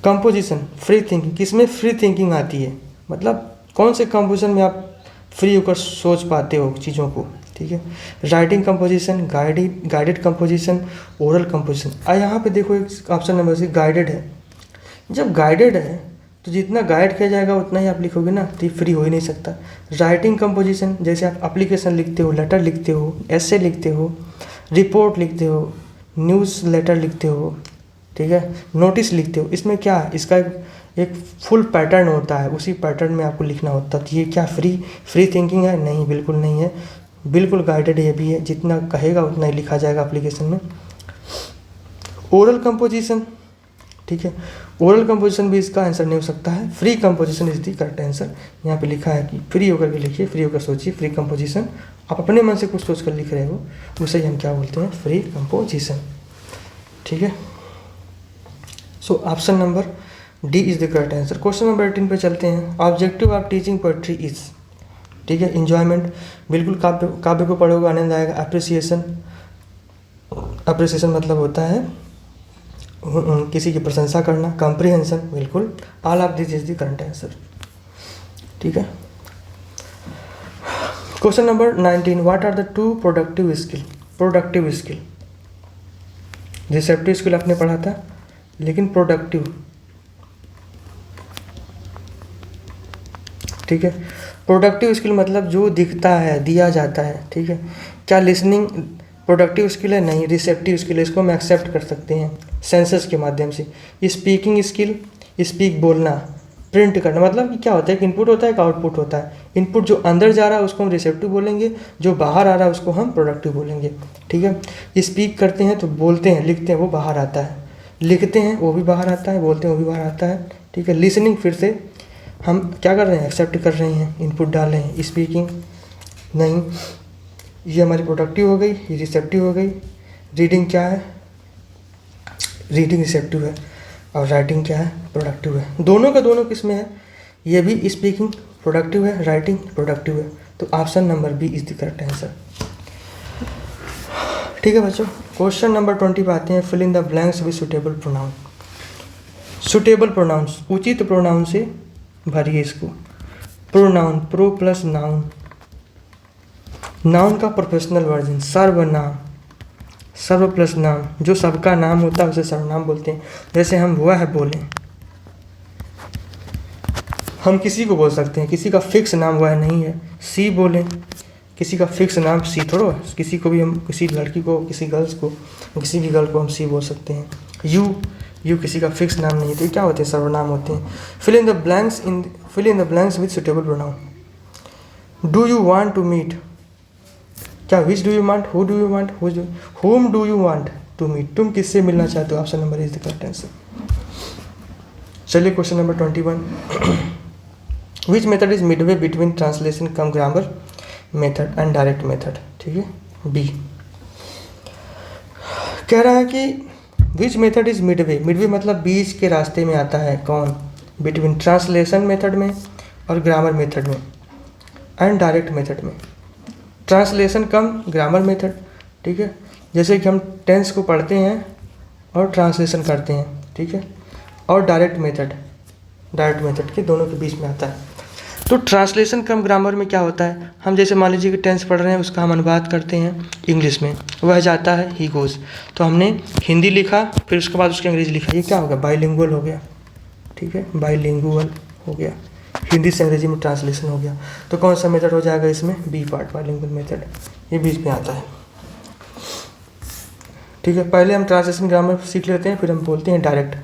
कंपोजिशन फ्री थिंकिंग, किसमें फ्री थिंकिंग आती है, मतलब कौन से कंपोजिशन में आप फ्री होकर सोच पाते हो चीज़ों को, ठीक है। Writing composition, guided composition, oral composition. यहाँ पे देखो एक ऑप्शन नंबर सी गाइडेड है। जब गाइडेड है तो जितना गाइड किया जाएगा उतना ही आप लिखोगे ना, तो फ्री हो ही नहीं सकता। राइटिंग कंपोजिशन, जैसे आप एप्लीकेशन लिखते हो, लेटर लिखते हो, एसे लिखते हो, रिपोर्ट लिखते हो, न्यूज़ लेटर लिखते हो, ठीक है, नोटिस लिखते हो, इसमें क्या है, इसका एक फुल पैटर्न होता है, उसी पैटर्न में आपको लिखना होता है। तो ये क्या फ्री थिंकिंग है, नहीं, बिल्कुल नहीं है, बिल्कुल गाइडेड ये भी है, जितना कहेगा उतना ही लिखा जाएगा एप्लीकेशन में। ओरल कंपोजिशन, ठीक है, ओरल कंपोजिशन भी इसका आंसर नहीं हो सकता है, free composition is the correct answer. यहाँ पे लिखा है कि फ्री होकर के लिखिए, फ्री होकर सोचिए, फ्री कंपोजिशन, आप अपने मन से कुछ सोच कर लिख रहे हो, उसे हम क्या बोलते हैं, फ्री कंपोजिशन, ठीक है। So option number D is the correct answer. Question number 18 पे चलते हैं। Objective of teaching poetry is, ठीक है, इंजॉयमेंट, बिल्कुल काव्य को पढ़ोगे आनंद आएगा। अप्रिसिएशन मतलब होता है किसी की प्रशंसा करना। कॉम्प्रिहेंशन, बिल्कुल, all of this is the correct answer, ठीक है। Question number 19, what are the two productive skill. Receptive skill आपने पढ़ा था, लेकिन प्रोडक्टिव, ठीक है। प्रोडक्टिव स्किल मतलब जो दिखता है, दिया जाता है, ठीक है। क्या लिसनिंग प्रोडक्टिव स्किल है, नहीं, रिसेप्टिव स्किल है, इसको हम एक्सेप्ट कर सकते हैं सेंसस के माध्यम से। स्पीकिंग स्किल, स्पीक बोलना, प्रिंट करना, मतलब कि क्या होता है, एक इनपुट होता है, एक आउटपुट होता है। इनपुट जो अंदर जा रहा है उसको हम रिसेप्टिव बोलेंगे, जो बाहर आ रहा है उसको हम प्रोडक्टिव बोलेंगे, ठीक है। स्पीक करते हैं तो बोलते हैं, लिखते हैं वो बाहर आता है, लिखते हैं वो भी बाहर आता है, बोलते हैं वो भी बाहर आता है, ठीक है। लिसनिंग फिर से हम क्या कर रहे हैं, एक्सेप्ट कर रहे हैं, इनपुट डाल रहे हैं। स्पीकिंग नहीं, ये हमारी प्रोडक्टिव हो गई, ये रिसेप्टिव हो गई। रीडिंग क्या है, रीडिंग रिसेप्टिव है, और राइटिंग क्या है, प्रोडक्टिव है। दोनों का दोनों किस में है, ये भी स्पीकिंग प्रोडक्टिव है, राइटिंग प्रोडक्टिव है, तो option number B is the correct answer, ठीक है बच्चों। क्वेश्चन नंबर 20 पे आते हैं। Fill in the blanks with suitable pronoun. Suitable pronouns, उचित प्रोनाउन से भरिए इसको। Pronoun, pro plus noun, noun का प्रोफेशनल वर्जन सर्वनाम, सर्व प्लस नाम, जो सबका नाम होता है उसे सर्वनाम बोलते हैं। जैसे हम वह बोलें, हम किसी को बोल सकते हैं, किसी का फिक्स नाम वह नहीं है। सी बोलें, किसी का फिक्स नाम सी थोड़ा, किसी को भी हम, किसी लड़की को, किसी गर्ल्स को, किसी भी गर्ल को हम सी बोल सकते हैं। यू किसी का फिक्स नाम नहीं है, तो क्या होते हैं, सर्वनाम होते हैं। Fill in the blanks with suitable pronoun. Do you want to meet, क्या which do you want, who do you want, whom do you want to meet, तुम किससे मिलना चाहते हो, option number is the correct answer. चलिए question number 21, which method is midway between translation cum grammar method and direct method, ठीक है, B. कह रहा है कि which method is midway, Midway मतलब बीच के रास्ते में आता है, कौन, बिटवीन ट्रांसलेशन मेथड में और ग्रामर मेथड में एंड डायरेक्ट मेथड में। ट्रांसलेशन कम ग्रामर मेथड, ठीक है, जैसे कि हम टेंस को पढ़ते हैं और ट्रांसलेशन करते हैं, ठीक है, और डायरेक्ट मेथड के दोनों के बीच में आता है। तो ट्रांसलेशन कम ग्रामर में क्या होता है, हम जैसे मान लीजिए कि टेंस पढ़ रहे हैं, उसका हम अनुवाद करते हैं इंग्लिश में, वह जाता है ही गोज़, तो हमने हिंदी लिखा, फिर उसके बाद उसके अंग्रेजी लिखा, ये क्या हो गया, बाइलिंगुअल हो गया, ठीक है, बाइलिंगुअल हो गया, हिंदी से अंग्रेजी में ट्रांसलेशन हो गया। तो कौन सा मेथड हो जाएगा इसमें, बी पार्ट, बाइलिंगुअल मेथड, ये बीच में आता है, ठीक है। पहले हम ट्रांसलेशन ग्रामर सीख लेते हैं, फिर हम बोलते हैं डायरेक्ट,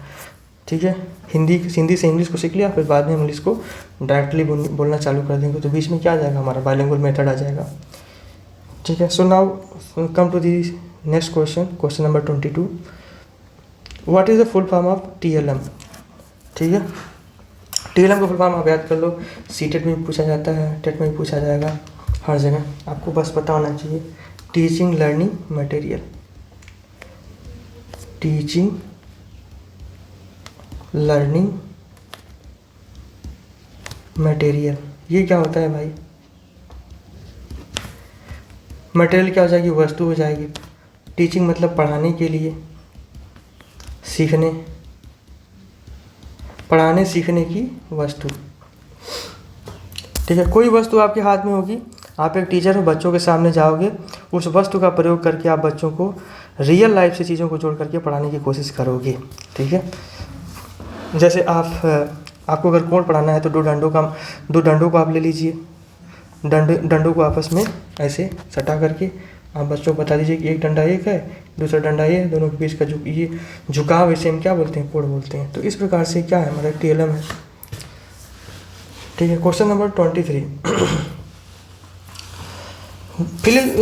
ठीक है, हिंदी से इंग्लिश को सीख लिया, फिर बाद में इंग्लिश को डायरेक्टली बोलना चालू कर देंगे, तो बीच में क्या आ जाएगा, हमारा बाइलिंगुअल मेथड आ जाएगा, ठीक है। So now come to the next question, question number 22, what is the full form of TLM, ठीक है। TLM का फुल फॉर्म आप याद कर लो, सीटेट में भी पूछा जाता है, टेट में भी पूछा जाएगा, हर जगह आपको बस पता होना चाहिए, teaching learning material, teaching learning material, ये क्या होता है भाई, मटेरियल क्या हो जाएगी, वस्तु हो जाएगी, टीचिंग मतलब पढ़ाने के लिए, पढ़ाने सीखने की वस्तु, ठीक है। कोई वस्तु आपके हाथ में होगी, आप एक टीचर हो, बच्चों के सामने जाओगे, उस वस्तु का प्रयोग करके आप बच्चों को रियल लाइफ से चीज़ों को जोड़ करके पढ़ाने की कोशिश करोगे, ठीक है। जैसे आपको अगर कोड पढ़ाना है तो दो डंडों को आप ले लीजिए, डंडों को आपस में ऐसे सटा करके आप बच्चों को बता दीजिए कि एक डंडा एक है, दूसरा डंडा ये है, दोनों के बीच का ये झुकाव, इसे हम क्या बोलते हैं, कोड बोलते हैं। तो इस प्रकार से क्या है, हमारा TLM है, ठीक है। Question number 23,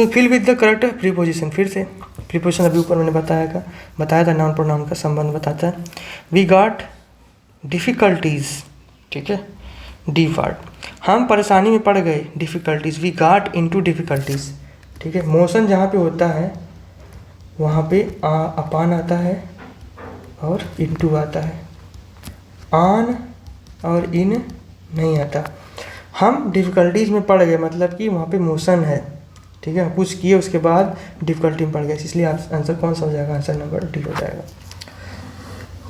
fill with the correct preposition, फिर से प्रीपोजिशन अभी ऊपर मैंने बताया था, नाउन प्रोनाउन का संबंध बताता है। वी गॉट डिफ़िकल्टीज़, ठीक है, डी पार्ट, हम परेशानी में पड़ गए, difficulties, we got into difficulties, ठीक है। मोशन जहाँ पे होता है वहाँ पे अपान आता है और इनटू आता है, आन और इन नहीं आता। हम डिफ़िकल्टीज़ में पड़ गए मतलब कि वहाँ पे मोशन है, ठीक है, कुछ किए उसके बाद डिफ़िकल्टी में पड़ गए, इसलिए आंसर कौन सा हो जाएगा, आंसर नंबर डी हो जाएगा।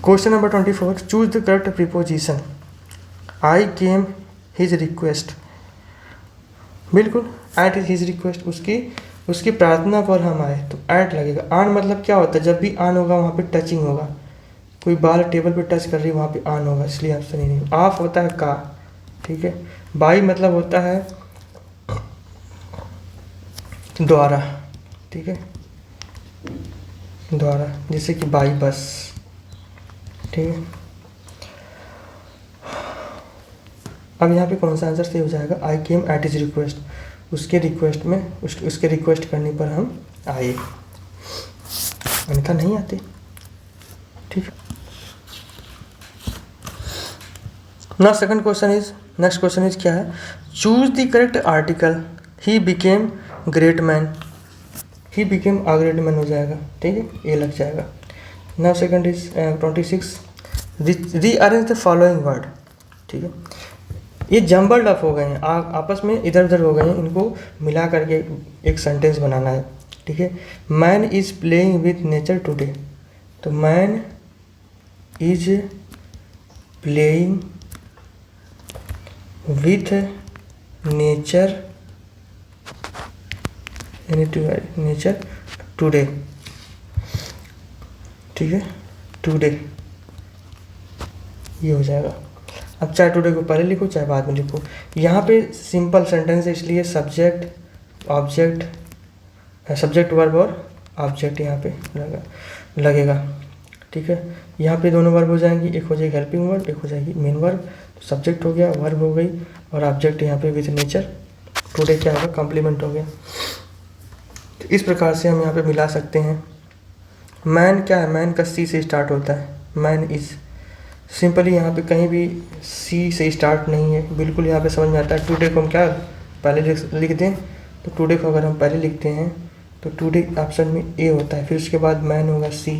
Question number 24, choose the correct preposition, I came his request, बिल्कुल एट हिज रिक्वेस्ट, उसकी प्रार्थना पर हम आए, तो एट लगेगा। आन मतलब क्या होता है, जब भी आन होगा वहाँ पे टचिंग होगा, कोई बाल टेबल पे टच कर रही है वहाँ पे आन होगा, इसलिए ऑप्शन ही नहीं। ऑफ होता है का, ठीक है। बाई मतलब होता है द्वारा, ठीक है, द्वारा, जैसे कि बाई बस, ठीक है। अब यहाँ पे कौन सा आंसर सही हो जाएगा, आई केम एट हिज रिक्वेस्ट, उसके रिक्वेस्ट में, उसके रिक्वेस्ट करने पर हम आए, अन्यथा नहीं आते, ठीक है। ना second question is, next question is क्या है, choose the correct article, he became great man, he became a great man हो जाएगा, ठीक है, ये लग जाएगा। Now second is 26, rearrange the following word, ठीक है। ये जम्बल्ड अप हो गए हैं, आपस में इधर उधर हो गए हैं, इनको मिला करके एक सेंटेंस बनाना है, ठीक है। Man is playing with nature today, तो man is playing with nature, nature today, ठीक है, टुडे ये हो जाएगा। अब चाहे टुडे को पहले लिखो चाहे बाद में लिखो। यहाँ पे सिंपल सेंटेंस है इसलिए सब्जेक्ट ऑब्जेक्ट, सब्जेक्ट वर्ब और ऑब्जेक्ट यहाँ पे लगेगा, ठीक है। यहाँ पे दोनों वर्ब हो जाएंगी, एक हो जाएगी हेल्पिंग वर्ब, एक हो जाएगी मेन वर्ब। तो सब्जेक्ट हो गया, वर्ब हो गई और ऑब्जेक्ट यहाँ पे विद नेचर। टुडे क्या होगा, कॉम्प्लीमेंट हो गया। तो इस प्रकार से हम यहाँ पे मिला सकते हैं। मैन क्या है, मैन का सी से स्टार्ट होता है, मैन इज़। सिंपली यहाँ पे कहीं भी सी से स्टार्ट नहीं है, बिल्कुल यहाँ पे समझ में आता है। टुडे को हम क्या पहले लिख दें, तो टुडे को अगर हम पहले लिखते हैं तो टुडे ऑप्शन में ए होता है, फिर उसके बाद मैन होगा सी,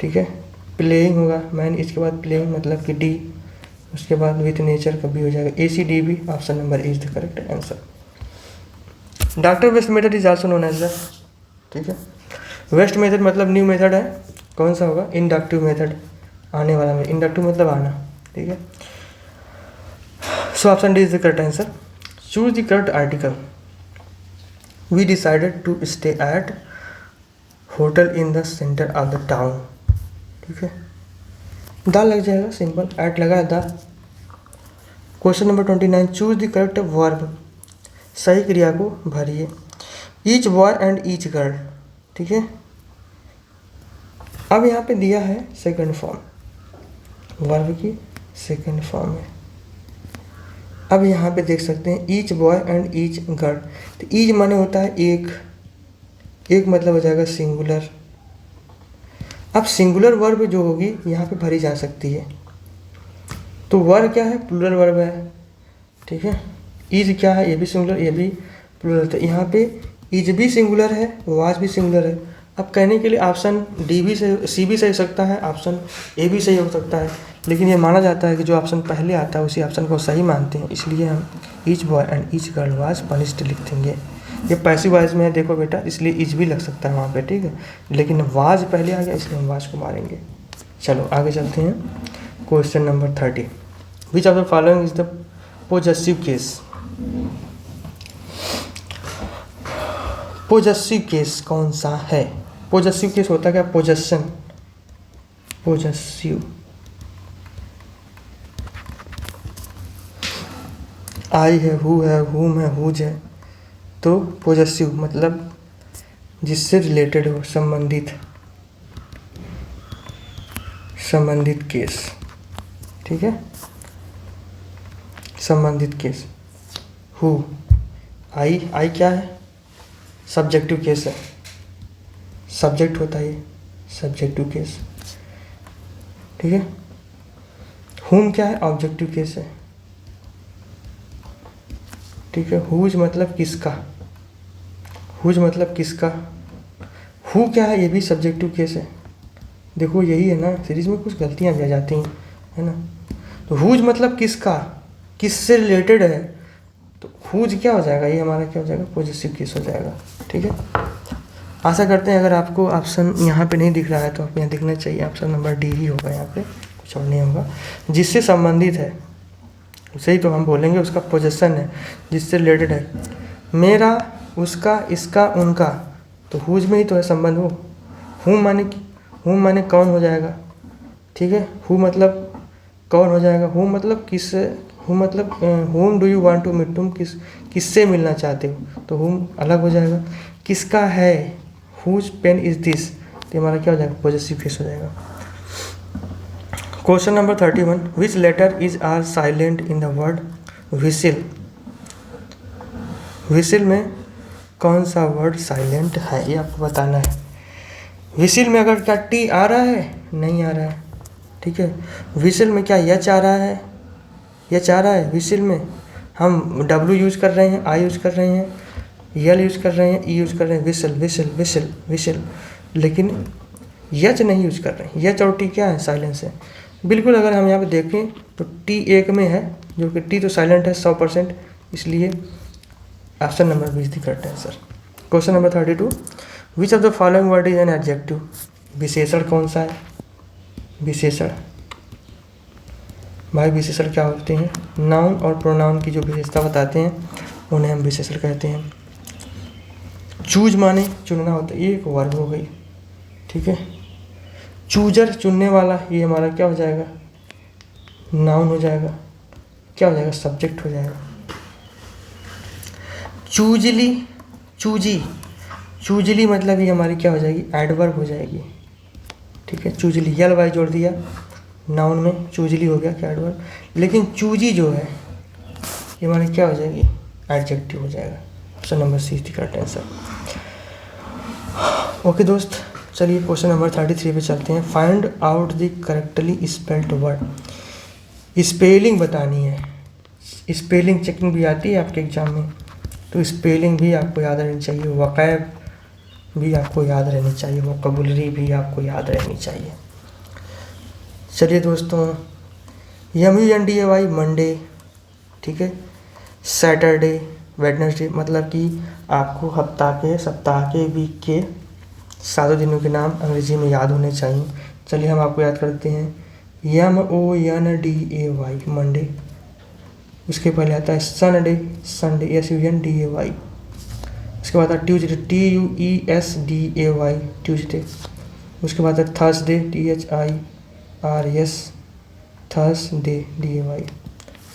ठीक है। प्लेइंग होगा मैन, इसके बाद प्लेइंग मतलब कि डी, उसके बाद विथ नेचर का बी हो जाएगा, A C D B. Option number A is the correct answer. Doctor west method is also known as the, ठीक है। वेस्ट मेथड मतलब न्यू मेथड है, कौन सा होगा, इंडक्टिव मेथड, आने वाला में, इंडक्टिव मतलब आना, ठीक है। So option D is the correct answer. Choose the correct article. We decided to stay at hotel in the centre of the town, ठीक है। द लग जाएगा, सिंपल, एट लगा है the. Question number 29, choose the correct verb. सही क्रिया को भरिए। Each boy and each girl, ठीक है। अब यहाँ पे दिया है सेकंड फॉर्म, वर्ब की सेकंड फॉर्म है। अब यहाँ पे देख सकते हैं each boy and each girl. तो ईच माने होता है एक, एक मतलब हो जाएगा सिंगुलर। अब सिंगुलर वर्ब जो होगी यहाँ पे भरी जा सकती है। तो वर्ब क्या है, प्लूरल वर्ब है, ठीक है। ईज क्या है, ये भी सिंगुलर, ये भी प्लूरल। तो यहाँ पे ईज भी सिंगुलर है, वाज भी सिंगुलर है। अब कहने के लिए ऑप्शन डी भी सही, सी भी सही हो सकता है, ऑप्शन ए भी सही हो सकता है, लेकिन ये माना जाता है कि जो ऑप्शन पहले आता है उसी ऑप्शन को सही मानते हैं, इसलिए हम each boy and each girl was punished लिख देंगे। ये पैसिव वॉइस में है, देखो बेटा, इसलिए ईच भी लग सकता है वहाँ पे, ठीक है, लेकिन वाज पहले आ गया इसलिए हम वाज को मारेंगे। चलो आगे चलते हैं। Question number 30, which of the following is the possessive case. Possessive case कौन सा है। पोजेसिव केस होता क्या, पोजेशन, पोजेसिव। आई है, हु है, हुम है, हुज है। तो पोजेसिव मतलब जिससे रिलेटेड हो, संबंधित, संबंधित केस, ठीक है, संबंधित केस। हु, आई, आई क्या है, सब्जेक्टिव केस है, सब्जेक्ट होता है ये, सब्जेक्टिव केस, ठीक है। हुम क्या है, ऑब्जेक्टिव केस है, ठीक है। हुज मतलब किसका, हुज मतलब किसका। हु क्या है, ये भी सब्जेक्टिव केस है। देखो यही है ना, सीरीज में कुछ गलतियाँ भी आ जाती हैं, है ना। तो हुज मतलब किसका, किससे रिलेटेड है, तो हुज क्या हो जाएगा, ये हमारा क्या हो जाएगा, पॉजिटिव केस हो जाएगा, ठीक है। आशा करते हैं अगर आपको ऑप्शन यहाँ पे नहीं दिख रहा है तो आप यहाँ दिखना चाहिए, ऑप्शन नंबर डी ही होगा यहाँ पे, कुछ और नहीं होगा। जिससे संबंधित है उसे ही तो हम बोलेंगे, उसका पोजेशन है, जिससे रिलेटेड है। मेरा, उसका, इसका, उनका, तो हुज में ही तो है संबंध वो। हूँ माने कौन हो जाएगा, ठीक है। हु मतलब कौन हो जाएगा, हु मतलब किस, हु मतलब whom do you want to meet, तुम किससे मिलना चाहते हो, तो हुम अलग हो जाएगा। किसका है, हुज पेन इज दिस, तो हमारा क्या हो जाएगा, पॉजिटिव केस हो जाएगा। Question number 31, which letter is are silent in the word whistle. Whistle में कौन सा वर्ड साइलेंट है, ये आपको बताना है। व्हिसिल में अगर क्या टी आ रहा है, नहीं आ रहा है, ठीक है। व्हिसिल में क्या एच आ रहा है, एच आ रहा है। व्हिसिल में हम डब्ल्यू यूज कर रहे हैं, आई यूज कर रहे हैं, यल यूज कर रहे हैं, ई यूज कर रहे हैं, विसल विसल विसल विसल, लेकिन एच नहीं यूज कर रहे हैं। एच और टी क्या है, साइलेंस है। बिल्कुल अगर हम यहाँ पे देखें तो टी एक में है, जो कि टी तो साइलेंट है 100%, इसलिए option number B is the correct answer. Question number 32, which of the following word is an adjective. विशेषण कौन सा है, विशेषण। भाई विशेषण क्या होते हैं, नाउन और प्रोनाउन की जो विशेषता बताते हैं उन्हें हम विशेषण कहते हैं। चूज माने चुनना होता है, ये एक वर्ब हो गई, ठीक है। चूजर चुनने वाला, ये हमारा क्या हो जाएगा, नाउन हो जाएगा, क्या हो जाएगा, सब्जेक्ट हो जाएगा। चूजली, चूजी, चूजली मतलब ये हमारी क्या हो जाएगी, एडवर्ब हो जाएगी। ठीक है, चूजली, यल वाई जोड़ दिया नाउन में, चूजली हो गया क्या, एडवर्ब। लेकिन चूजी जो है ये हमारी क्या हो जाएगी, एडजेक्टिव हो जाएगा। Option number C is the correct answer. Okay दोस्त, चलिए क्वेश्चन नंबर 33 पे चलते हैं। Find out the correctly spelled word. Spelling बतानी है, स्पेलिंग चेकिंग भी आती है आपके एग्जाम में, तो स्पेलिंग भी आपको याद रहनी चाहिए, वक़ैब भी आपको याद रहनी चाहिए, वोकैबुलरी भी आपको याद रहनी चाहिए। चलिए दोस्तों, MUNDAY मंडे, ठीक है, सैटरडे, वेडनेसडे, मतलब कि आपको हफ्ता के, सप्ताह के, वीक के 7 दिनों के नाम अंग्रेजी में याद होने चाहिए। चलिए हम आपको याद करते हैं। MONDAY मंडे, उसके पहले आता है संडे, संडे SUNDAY, उसके बाद आता है ट्यूजडे, TUESDAY ट्यूजडे, उसके बाद आता है थर्सडे, THIRS थर्सडे DAY,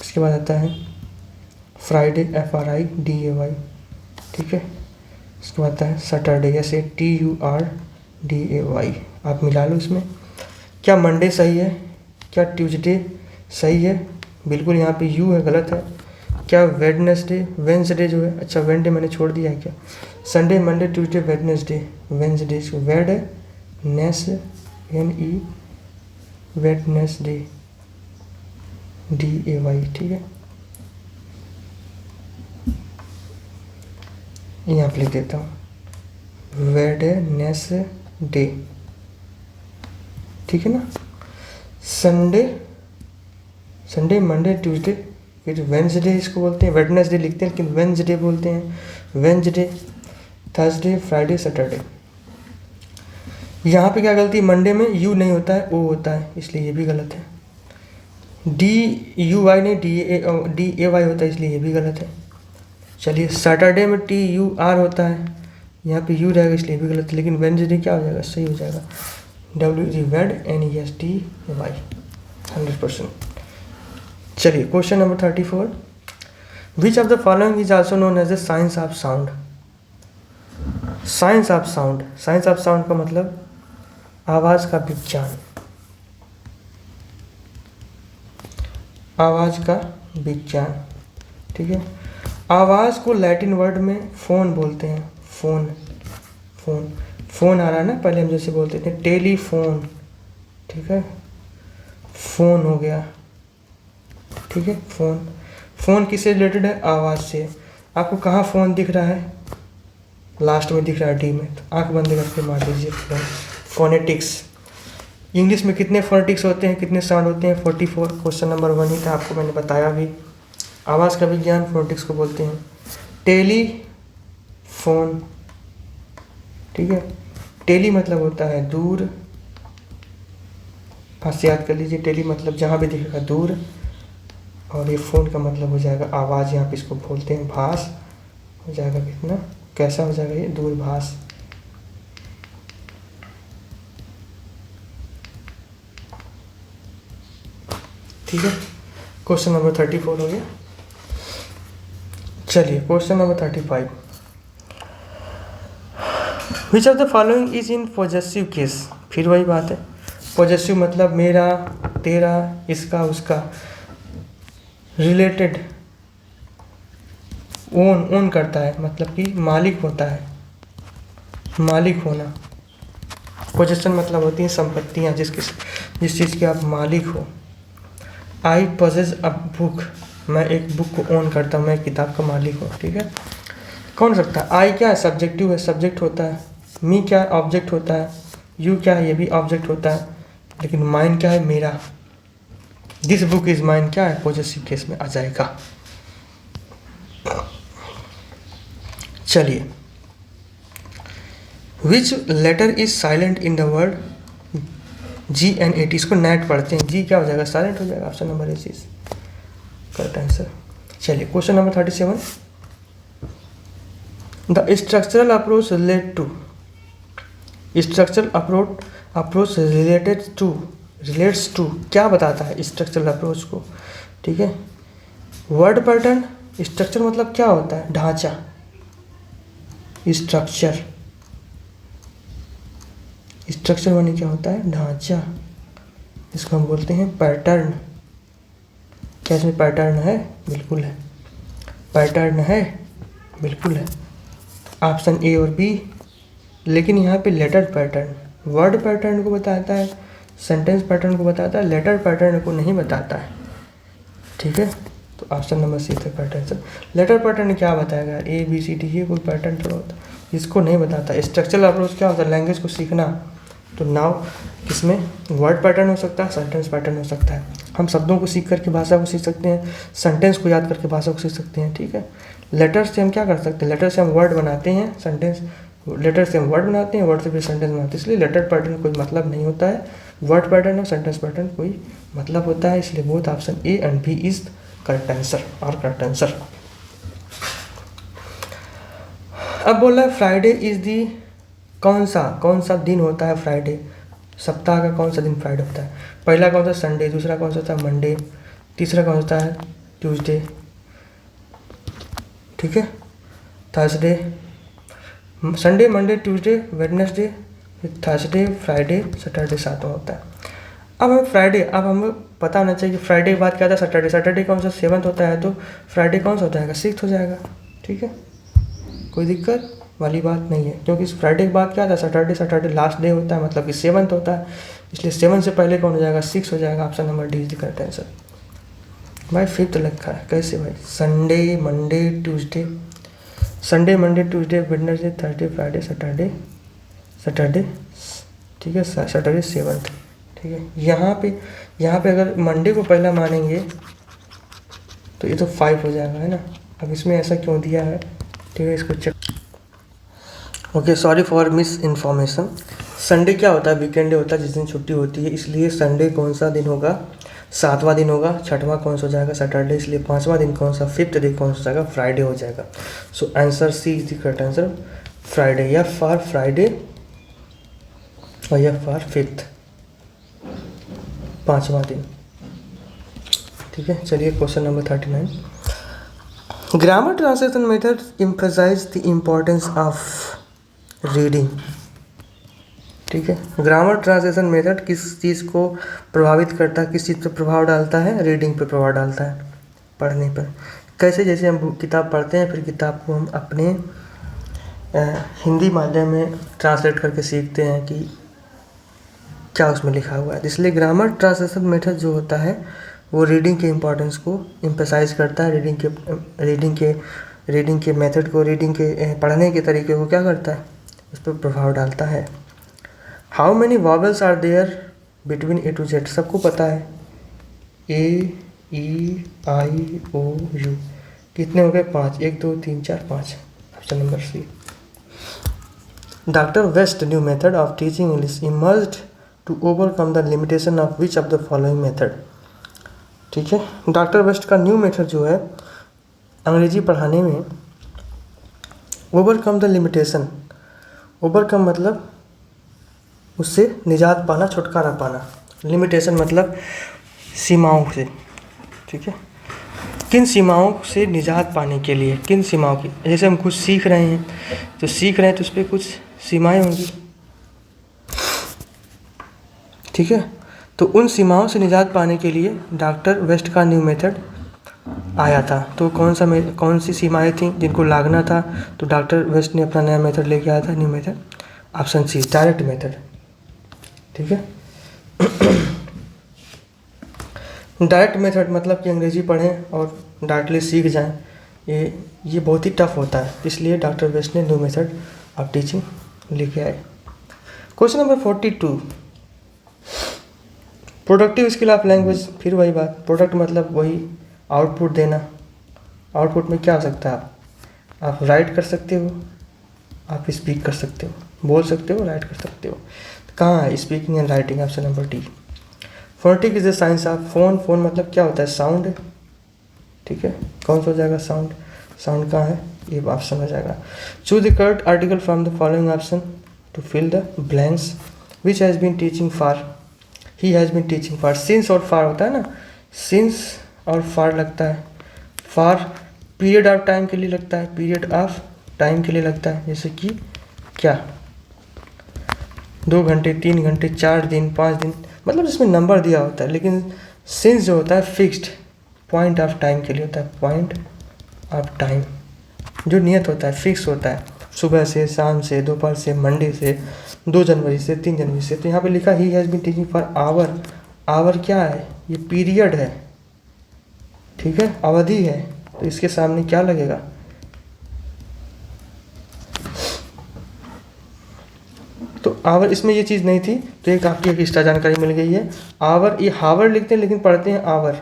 उसके बाद आता है फ्राइडे, FRIDAY, ठीक है, उसके बाद आता है सैटरडे, SATURDAY। आप मिला लो इसमें, क्या मंडे सही है, क्या ट्यूसडे सही है, बिल्कुल यहाँ पे यू है, गलत है। क्या वेडनेसडे जो है, अच्छा वेडनेसडे मैंने छोड़ दिया है क्या, Sunday, Monday, Tuesday, Wednesday, Wednesday DAY, ठीक है, यहाँ पे लिख देता हूँ वेडनेसडे, ठीक है ना। संडे मंडे ट्यूसडे, फिर वेंसडे इसको बोलते हैं, वेडनेसडे लिखते हैं लेकिन वेंसडे बोलते हैं, वेंसडे, थर्सडे, फ्राइडे, सैटरडे। यहाँ पे क्या गलती, मंडे में यू नहीं होता है, ओ होता है, इसलिए ये भी गलत है। DUY नहीं, DAY होता है, इसलिए ये भी गलत है। चलिए, सैटरडे में TUR होता है, यहाँ पे यू रहेगा, इसलिए भी गलत है। लेकिन वेडनेसडे क्या हो जाएगा, सही हो जाएगा, WEDNESDY 100%। चलिए question number 34, which of the following is also known as the science of sound. Science of sound, science of sound का मतलब आवाज़ का विज्ञान, आवाज़ का विज्ञान, ठीक है। आवाज़ को लैटिन वर्ड में फ़ोन बोलते हैं, फ़ोन, फ़ोन, फ़ोन आ रहा है ना, पहले हम जैसे बोलते थे टेलीफोन, ठीक है, फ़ोन हो गया, ठीक है, फ़ोन। फ़ोन किससे रिलेटेड है, आवाज़ से। आपको कहाँ फ़ोन दिख रहा है, लास्ट में दिख रहा है डी में, तो आँख बंद करके मार दीजिए फ़ोन। फोनेटिक्स, इंग्लिश में कितने फोनेटिक्स होते हैं, कितने साउंड होते हैं, 44। क्वेश्चन नंबर 1 ही था, आपको मैंने बताया भी। आवाज़ का विज्ञान फोनेटिक्स को बोलते हैं। टेलीफोन, ठीक है, टेली मतलब होता है दूर, पास याद कर लीजिए, टेली मतलब जहाँ भी दिखेगा दूर, और ये फ़ोन का मतलब हो जाएगा आवाज़, यहाँ पे इसको बोलते हैं भास, हो जाएगा कितना, कैसा हो जाएगा ये, दूरभाष। ठीक है, क्वेश्चन नंबर 34 हो गया। चलिए question number 35, which of the following is in possessive case. फिर वही बात है, पॉजेसिव मतलब मेरा, तेरा, इसका, उसका, रिलेटेड, ओन करता है, मतलब कि मालिक होता है, मालिक होना। पोजेशन मतलब होती हैं संपत्तियाँ, जिस चीज़ के आप मालिक हो। आई पोजेस अ बुक, मैं एक बुक को ओन करता हूँ, मैं एक किताब का मालिक हूँ, ठीक है। कौन सकता है, आई क्या है, सब्जेक्टिव है, सब्जेक्ट होता है। मी क्या है, ऑब्जेक्ट होता है। यू क्या है, ये भी ऑब्जेक्ट होता है। लेकिन माइन क्या है, मेरा। दिस बुक इज माइन क्या है, पॉजेसिव केस में आ जाएगा। चलिए, which letter is silent in the word GNAT, इसको नेट पढ़ते हैं, जी क्या हो जाएगा, साइलेंट हो जाएगा। Option number is correct answer. चलिए question number 37, the structural approach relate to, structural approach related to relates to, क्या बताता है, स्ट्रक्चरल अप्रोच को, ठीक है। वर्ड पैटर्न, स्ट्रक्चर मतलब क्या होता है, ढांचा, स्ट्रक्चर, स्ट्रक्चर माने क्या होता है, ढांचा, इसको हम बोलते हैं पैटर्न। क्या इसमें पैटर्न है, बिल्कुल है, पैटर्न है, बिल्कुल है। ऑप्शन ए और बी। लेकिन यहाँ पे लेटर पैटर्न, वर्ड पैटर्न को बताता है, सेंटेंस पैटर्न को बताता है, लेटर पैटर्न को नहीं बताता है, ठीक है। तो ऑप्शन नंबर सी था पैटर्न सर। लेटर पैटर्न क्या बताएगा, ए बी सी डी, ये कोई पैटर्न तो होता है, इसको नहीं बताता। स्ट्रक्चरल अप्रोच क्या होता है, लैंग्वेज को सीखना। तो नाउ इसमें वर्ड पैटर्न हो सकता है, सेंटेंस पैटर्न हो सकता है। हम शब्दों को सीख करके भाषा को सीख सकते हैं, सेंटेंस को याद करके भाषा को सीख सकते हैं, ठीक है। लेटर से हम क्या कर सकते हैं, लेटर से हम वर्ड बनाते हैं, सेंटेंस, लेटर से हम वर्ड बनाते हैं, वर्ड से फिर सेंटेंस बनाते हैं। इसलिए लेटर पैटर्न कोई मतलब नहीं होता है, वर्ड पैटर्न और सेंटेंस पैटर्न कोई मतलब होता है। इसलिए both option A and B is correct answer और करेक्ट आंसर। अब बोला है फ्राइडे इज दी, कौन सा दिन होता है फ्राइडे, सप्ताह का कौन सा दिन फ्राइडे होता है। पहला कौन सा, संडे, दूसरा कौन सा होता है, मंडे, तीसरा कौन सा होता है, ट्यूसडे, ठीक है, Thursday, Sunday, Monday, Tuesday, Wednesday, Thursday, Friday, Saturday, सातवां होता है। अब हमें फ्राइडे, अब हमें पता होना चाहिए कि फ्राइडे के बाद क्या था, सैटरडे, सैटरडे कौन सा, सेवन्थ होता है, तो फ्राइडे कौन सा हो जाएगा, सिक्स्थ हो जाएगा, ठीक है। कोई दिक्कत वाली बात नहीं है, क्योंकि इस फ्राइडे के बाद क्या था, सैटरडे, सैटरडे लास्ट डे होता है, मतलब कि सेवन्थ होता है, इसलिए सेवन से पहले कौन हो जाएगा, सिक्स हो जाएगा। Option number D is the correct answer. भाई फिफ्थ लिखा है, कैसे भाई, Sunday, Monday, Tuesday, Sunday, Monday, Tuesday, Wednesday, Thursday, Friday, Saturday, Saturday, ठीक है, सैटरडे सेवन्थ, ठीक है। यहाँ पे अगर मंडे को पहला मानेंगे तो ये तो 5 हो जाएगा, है ना। अब इसमें ऐसा क्यों दिया है, ठीक है, इसको check. Okay, sorry for miss information. Sunday क्या होता है, वीकेंड डे होता है, जिस दिन छुट्टी होती है, इसलिए संडे कौन सा दिन होगा, सातवां दिन होगा। छठवां कौन सा हो जाएगा, सैटरडे, इसलिए पांचवां दिन कौन सा, फिफ्थ डे कौन सा हो जाएगा, फ्राइडे हो जाएगा। So answer C is the correct answer, Friday, या फॉर फ्राइडे और या फॉर फिफ्थ, पांचवां दिन, ठीक है। चलिए question number 39। Grammar translation method emphasise the importance of reading, ठीक है। ग्रामर ट्रांसलेशन मेथड किस चीज़ को प्रभावित करता है, किस चीज़ पर प्रभाव डालता है, रीडिंग पे प्रभाव डालता है, पढ़ने पर। कैसे, जैसे हम किताब पढ़ते हैं, फिर किताब को हम अपने हिंदी माध्यम में ट्रांसलेट करके सीखते हैं कि क्या उसमें लिखा हुआ है। इसलिए ग्रामर ट्रांसलेशन मेथड जो होता है वो रीडिंग के इम्पोर्टेंस को एम्फसाइज करता है, रीडिंग के मेथड को, रीडिंग के पढ़ने के तरीके को क्या करता है, उस पर प्रभाव डालता है। How many vowels are there between A to Z, सबको पता है, ए, ई, आई, ओ, यू, कितने हो गए, 5, 1, 2, 3, 4, 5। Option number C. Doctor West new method of teaching English emerged to overcome the limitation of which of the following method, ठीक है। Doctor West का new method जो है अंग्रेजी पढ़ाने में, ओवरकम द लिमिटेशन, ओवरकम मतलब उससे निजात पाना, छुटकारा पाना, लिमिटेशन मतलब सीमाओं से, ठीक है। किन सीमाओं से निजात पाने के लिए, किन सीमाओं की, जैसे हम कुछ सीख रहे हैं तो उस पर कुछ सीमाएं होंगी, ठीक है। तो उन सीमाओं से निजात पाने के लिए डॉक्टर वेस्ट का न्यू मेथड आया था। तो कौन सी सीमाएं थी जिनको लागना था, तो डॉक्टर वेस्ट ने अपना नया मेथड लेके आया था, new method. Option C, direct method, ठीक है। डायरेक्ट मेथड मतलब कि अंग्रेजी पढ़ें और डायरेक्टली सीख जाएं, ये बहुत ही टफ होता है, इसलिए डॉक्टर वेस्ट ने न्यू मेथड ऑफ टीचिंग लेके आए। Question number 42, productive skill of language, फिर वही बात, प्रोडक्ट मतलब वही आउटपुट देना। आउटपुट में क्या हो सकता है, आप राइट कर सकते हो, आप स्पीक कर सकते हो, बोल सकते हो, राइट कर सकते हो। तो कहाँ है speaking and writing, option number D. Phonetic is the science of phone, phone मतलब क्या होता है, साउंड, ठीक है। कौन सा हो जाएगा, साउंड, साउंड कहाँ है, ये ऑप्शन हो जाएगा। Choose the correct article from the following option to fill the blanks, which has been teaching for he has been teaching for, since और फार होता है ना, सिंस और फार लगता है, फार पीरियड ऑफ टाइम के लिए लगता है, पीरियड ऑफ टाइम के लिए लगता है, जैसे कि क्या 2 घंटे, 3 घंटे, 4 दिन, 5 दिन, मतलब इसमें नंबर दिया होता है। लेकिन सिंस जो होता है फिक्स्ड पॉइंट ऑफ टाइम के लिए होता है, पॉइंट ऑफ टाइम जो नियत होता है, फिक्स होता है, सुबह से, शाम से, दोपहर से, मंडे से, 2 जनवरी से, 3 जनवरी से। तो यहाँ पे लिखा he has been teaching for hour, hour क्या है, ये पीरियड है, ठीक है, अवधि है, तो इसके सामने क्या लगेगा, तो आवर, इसमें ये चीज़ नहीं थी, तो एक आपकी एक एक्स्ट्रा जानकारी मिल गई है। आवर, ये हावर लिखते हैं लेकिन पढ़ते हैं आवर,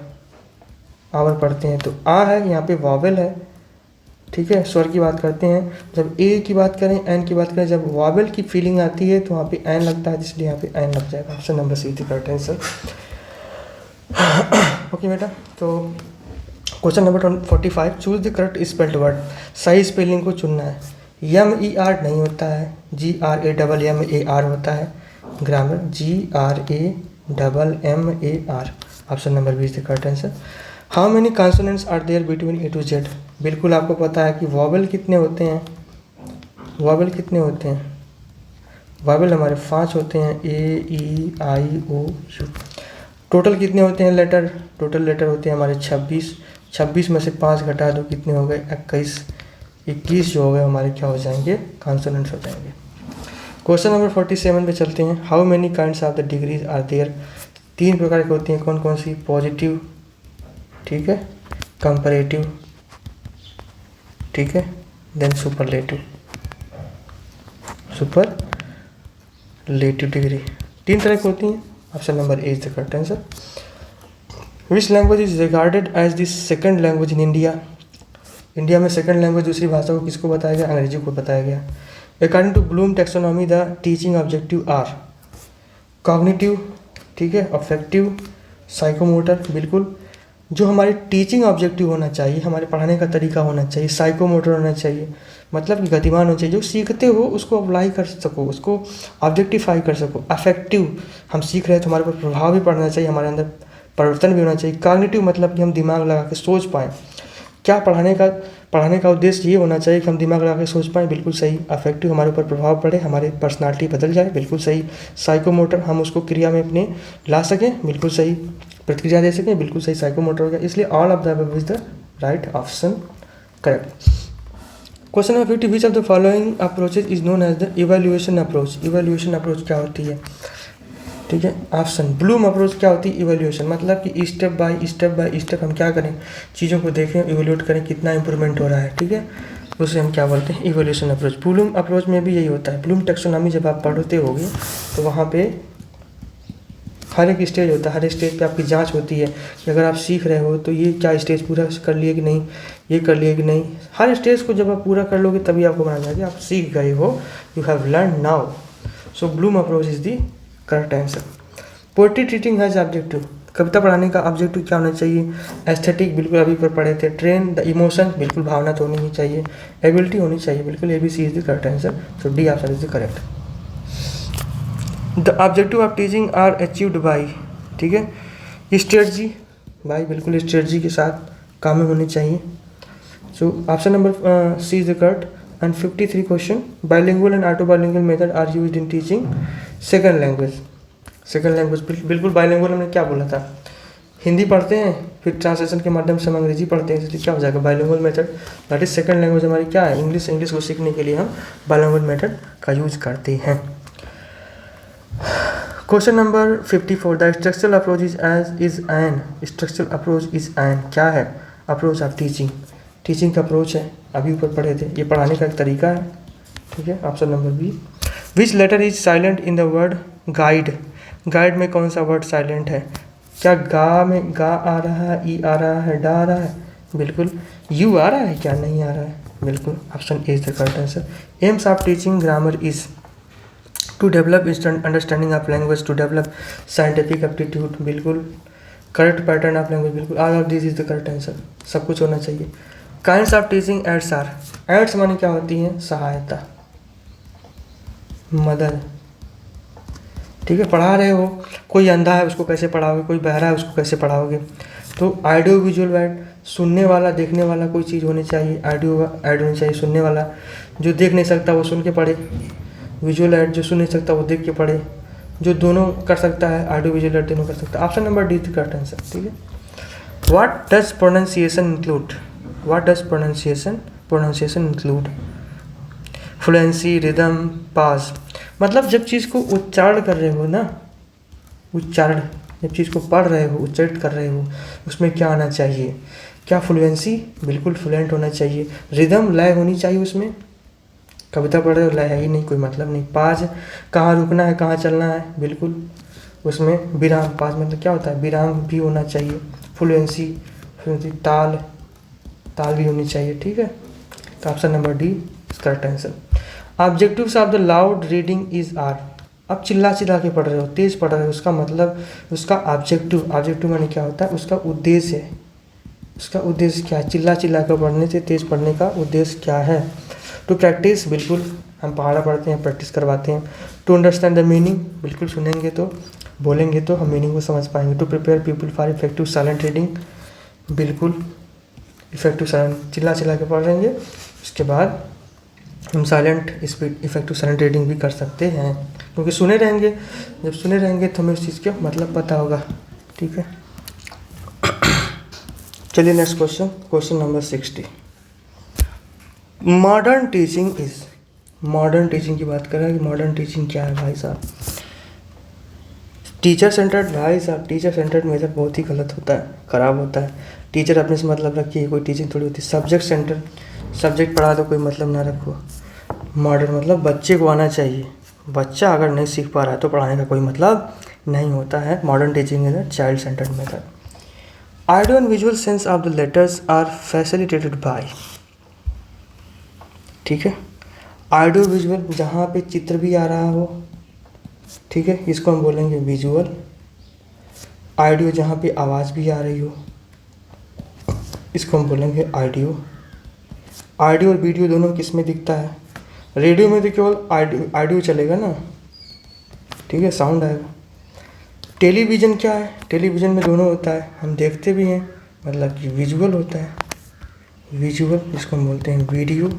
आवर पढ़ते हैं, तो आ है यहाँ पे वॉवेल है, ठीक है। स्वर की बात करते हैं, जब ए की बात करें, एन की बात करें, जब वॉवेल की फीलिंग आती है तो वहाँ पे एन लगता है, इसलिए यहाँ पे एन लग जाएगा। ऑप्शन नंबर सी थी करेक्ट आंसर। ओके बेटा, तो question number 45, choose the correct spelled word, सही स्पेलिंग को चुनना है। MER नहीं होता है, GRAMMAR होता है, grammar GRAMMAR। Option number B is the correct answer. How many consonants are there between A to Z, बिल्कुल आपको पता है कि वॉवेल कितने होते हैं, वॉवेल कितने होते हैं, वॉवेल हमारे 5 होते हैं, AEIOU। टोटल कितने होते हैं लेटर, टोटल लेटर होते हैं हमारे 26, 26 में से 5 घटा दो, कितने हो गए 21, 21 जो हो गए हमारे क्या हो जाएंगे, कॉन्सोनेंट्स हो जाएंगे। क्वेश्चन नंबर 47 पे चलते हैं। How many kinds of the degrees are there, 3 प्रकार की होती हैं, कौन कौन सी, पॉजिटिव, ठीक है, कंपैरेटिव, ठीक है, देन सुपरलेटिव, सुपरलेटिव डिग्री 3 तरह की होती हैं। Option number A is the correct answer. Which language is regarded as the second language in India, India में सेकंड लैंग्वेज दूसरी भाषा को किसको बताया गया, अंग्रेजी को बताया गया। According to Bloom taxonomy the teaching objective are cognitive, ठीक है, अफेक्टिव, साइकोमोटर, बिल्कुल जो हमारी टीचिंग ऑब्जेक्टिव होना चाहिए, हमारे पढ़ाने का तरीका होना चाहिए, साइकोमोटर होना चाहिए, मतलब कि गतिमान होना चाहिए, जो सीखते हो उसको अप्लाई कर सको, उसको ऑब्जेक्टिफाई कर सको। अफेक्टिव, हम सीख रहे हैं तो हमारे पर प्रभाव भी पड़ना चाहिए, हमारे अंदर परिवर्तन भी होना चाहिए। कॉग्निटिव मतलब कि हम दिमाग लगा के सोच पाएँ, क्या पढ़ाने का उद्देश्य ये होना चाहिए कि हम दिमाग लगा के सोच पाएँ, बिल्कुल सही। अफेक्टिव, हमारे ऊपर प्रभाव पड़े, हमारी पर्सनालिटी बदल जाए, बिल्कुल सही। साइकोमोटर, हम उसको क्रिया में अपने ला सकें, बिल्कुल सही, प्रतिक्रिया दे सकें, बिल्कुल सही, साइकोमोटर हो गया। इसलिए all of the above is the right option correct. Question number 50, which of the following approaches is known as the evaluation approach, evaluation approach क्या होती है, ठीक है। ऑप्शन ब्लूम अप्रोच क्या होती है, इवैल्यूएशन, मतलब कि स्टेप बाय स्टेप हम क्या करें, चीज़ों को देखें, इवैल्यूएट करें, कितना इंप्रूवमेंट हो रहा है, ठीक है, उसे हम क्या बोलते हैं, इवैल्यूएशन अप्रोच। ब्लूम अप्रोच में भी यही होता है। ब्लूम टेक्सोनॉमी जब आप पढ़ते होगे तो वहाँ पे हर एक स्टेज होता है, हर एक स्टेज पे आपकी जांच होती है कि अगर आप सीख रहे हो तो ये क्या स्टेज पूरा कर लिए कि नहीं, ये कर लिए कि नहीं। हर स्टेज को जब आप पूरा कर लोगे तभी आपको माना जाएगा आप सीख गए हो, you have learn now. So bloom approach is the correct answer. Poetry teaching has objective, कविता पढ़ाने का ऑब्जेक्टिव क्या होना चाहिए, एस्थेटिक, बिल्कुल अभी पर पढ़े थे। ट्रेन द इमोशन, बिल्कुल भावना तो होनी ही चाहिए। एबिलिटी होनी चाहिए, बिल्कुल ABC is the correct answer. So D option is the correct. The objective of teaching are achieved by, ठीक है, स्ट्रेटजी, बाई, बिल्कुल स्ट्रेटजी के साथ काम में होनी चाहिए। So option number C is the correct. And 53 question, bilingual and auto bilingual method are used in teaching second language, second language बिल्कुल बाइलिंगुअल हमने क्या बोला था, हिंदी पढ़ते हैं फिर ट्रांसलेशन के माध्यम से हम अंग्रेजी पढ़ते हैं, इसलिए क्या हो जाएगा bilingual method, that is second language हमारी क्या है, इंग्लिश। इंग्लिश को सीखने के लिए हम बाइलिंगुअल मेथड का यूज करते हैं। Question number 54, the structural approach is an, structural approach is an क्या है, अप्रोच ऑफ टीचिंग, टीचिंग का अप्रोच है, अभी ऊपर पढ़े थे, ये पढ़ाने का एक तरीका है, ठीक है। Option number B. Which letter is silent in the word guide, guide में कौन सा वर्ड साइलेंट है, क्या गा में गा आ रहा है, ई आ रहा है, डा आ रहा है, बिल्कुल। यू आ रहा है क्या, नहीं आ रहा है, बिल्कुल option A is the correct answer. Aims of teaching grammar is to develop instant understanding of language, to develop scientific aptitude, बिल्कुल करेक्ट पैटर्न ऑफ लैंग्वेज, बिल्कुल all of this is the correct answer, सब कुछ होना चाहिए। Kinds of teaching aids are, aids माने क्या होती हैं, सहायता, मदद, ठीक है, पढ़ा रहे हो, कोई अंधा है उसको कैसे पढ़ाओगे, कोई बहरा है उसको कैसे पढ़ाओगे। तो ऑडियो विजुअल ऐड, सुनने वाला देखने वाला कोई चीज़ होनी चाहिए, ऑडियो ऐड होनी चाहिए सुनने वाला, जो देख नहीं सकता वो सुन के पढ़े, विजुअल ऐड जो सुन नहीं सकता वो देख के पढ़े, जो दोनों कर सकता है, ऑडियो विजुअल ऐड दोनों कर सकता है। Option number D is the correct answer. ठीक है। What does pronunciation include, what does pronunciation include? Fluency, rhythm, pass, मतलब जब चीज़ को उच्चारण कर रहे हो ना, उच्चारण, जब चीज़ को पढ़ रहे हो, उच्चारित कर रहे हो, उसमें क्या आना चाहिए? क्या फ्लुएंसी? बिल्कुल फ्लुएंट होना चाहिए। रिदम, लय होनी चाहिए उसमें, कविता पढ़ रहे हो लय है ही नहीं, कोई मतलब नहीं। पाज, कहाँ रुकना है कहाँ चलना है, बिल्कुल उसमें विराम, पाज मतलब क्या होता है, विराम भी होना चाहिए। फ्लुएंसी, ताल, ताल भी होनी चाहिए। ठीक है, तो option number D is correct answer. Objectives of the loud reading is are, अब चिल्ला चिल्ला के पढ़ रहे हो, तेज पढ़ रहे हो, उसका मतलब उसका ऑब्जेक्टिव, ऑब्जेक्टिव माने क्या होता है, उसका उद्देश्य है, उसका उद्देश्य क्या है, चिल्ला चिल्ला कर पढ़ने से तेज पढ़ने का उद्देश्य क्या है? टू प्रैक्टिस, बिल्कुल हम पहाड़ा पढ़ते हैं, प्रैक्टिस करवाते हैं। टू अंडरस्टैंड द मीनिंग, बिल्कुल सुनेंगे तो बोलेंगे तो हम मीनिंग को समझ पाएंगे। To prepare people for effective silent reading, बिल्कुल इफेक्टिव साइलेंट, चिल्ला चिल्ला के पढ़ लेंगे, उसके बाद हम silent speed effective silent reading भी कर सकते हैं, क्योंकि सुने रहेंगे, जब सुने रहेंगे तो हमें उस चीज़ का मतलब पता होगा। ठीक है, चलिए next question, question number 60। Modern teaching is, modern teaching की बात कर रहे हैं कि मॉडर्न टीचिंग क्या है भाई साहब? टीचर सेंटर्ड, भाई साहब टीचर सेंटर्ड मेथड बहुत ही गलत होता है, ख़राब होता है। टीचर अपने से मतलब रखिए, कोई टीचिंग थोड़ी होती है। सब्जेक्ट सेंटर, सब्जेक्ट पढ़ा दो, कोई मतलब ना रखो। मॉडर्न मतलब बच्चे को आना चाहिए, बच्चा अगर नहीं सीख पा रहा है तो पढ़ाने का कोई मतलब नहीं होता है। Modern teaching is a child centred method. Audio and visual sense of the letters are facilitated by, ठीक है, ऑडियो विजुअल जहाँ पे चित्र भी आ रहा हो, ठीक है, इसको हम बोलेंगे विजुअल। ऑडियो जहाँ पे आवाज़ भी आ रही हो, इसको हम बोलेंगे ऑडियो। ऑडियो और वीडियो दोनों किस में दिखता है? रेडियो में तो केवल ऑडियो चलेगा ना, ठीक है, साउंड आएगा। टेलीविज़न क्या है? टेलीविज़न में दोनों होता है, हम देखते भी हैं, मतलब कि विजुअल होता है, विजुअल, इसको हम बोलते हैं वीडियो।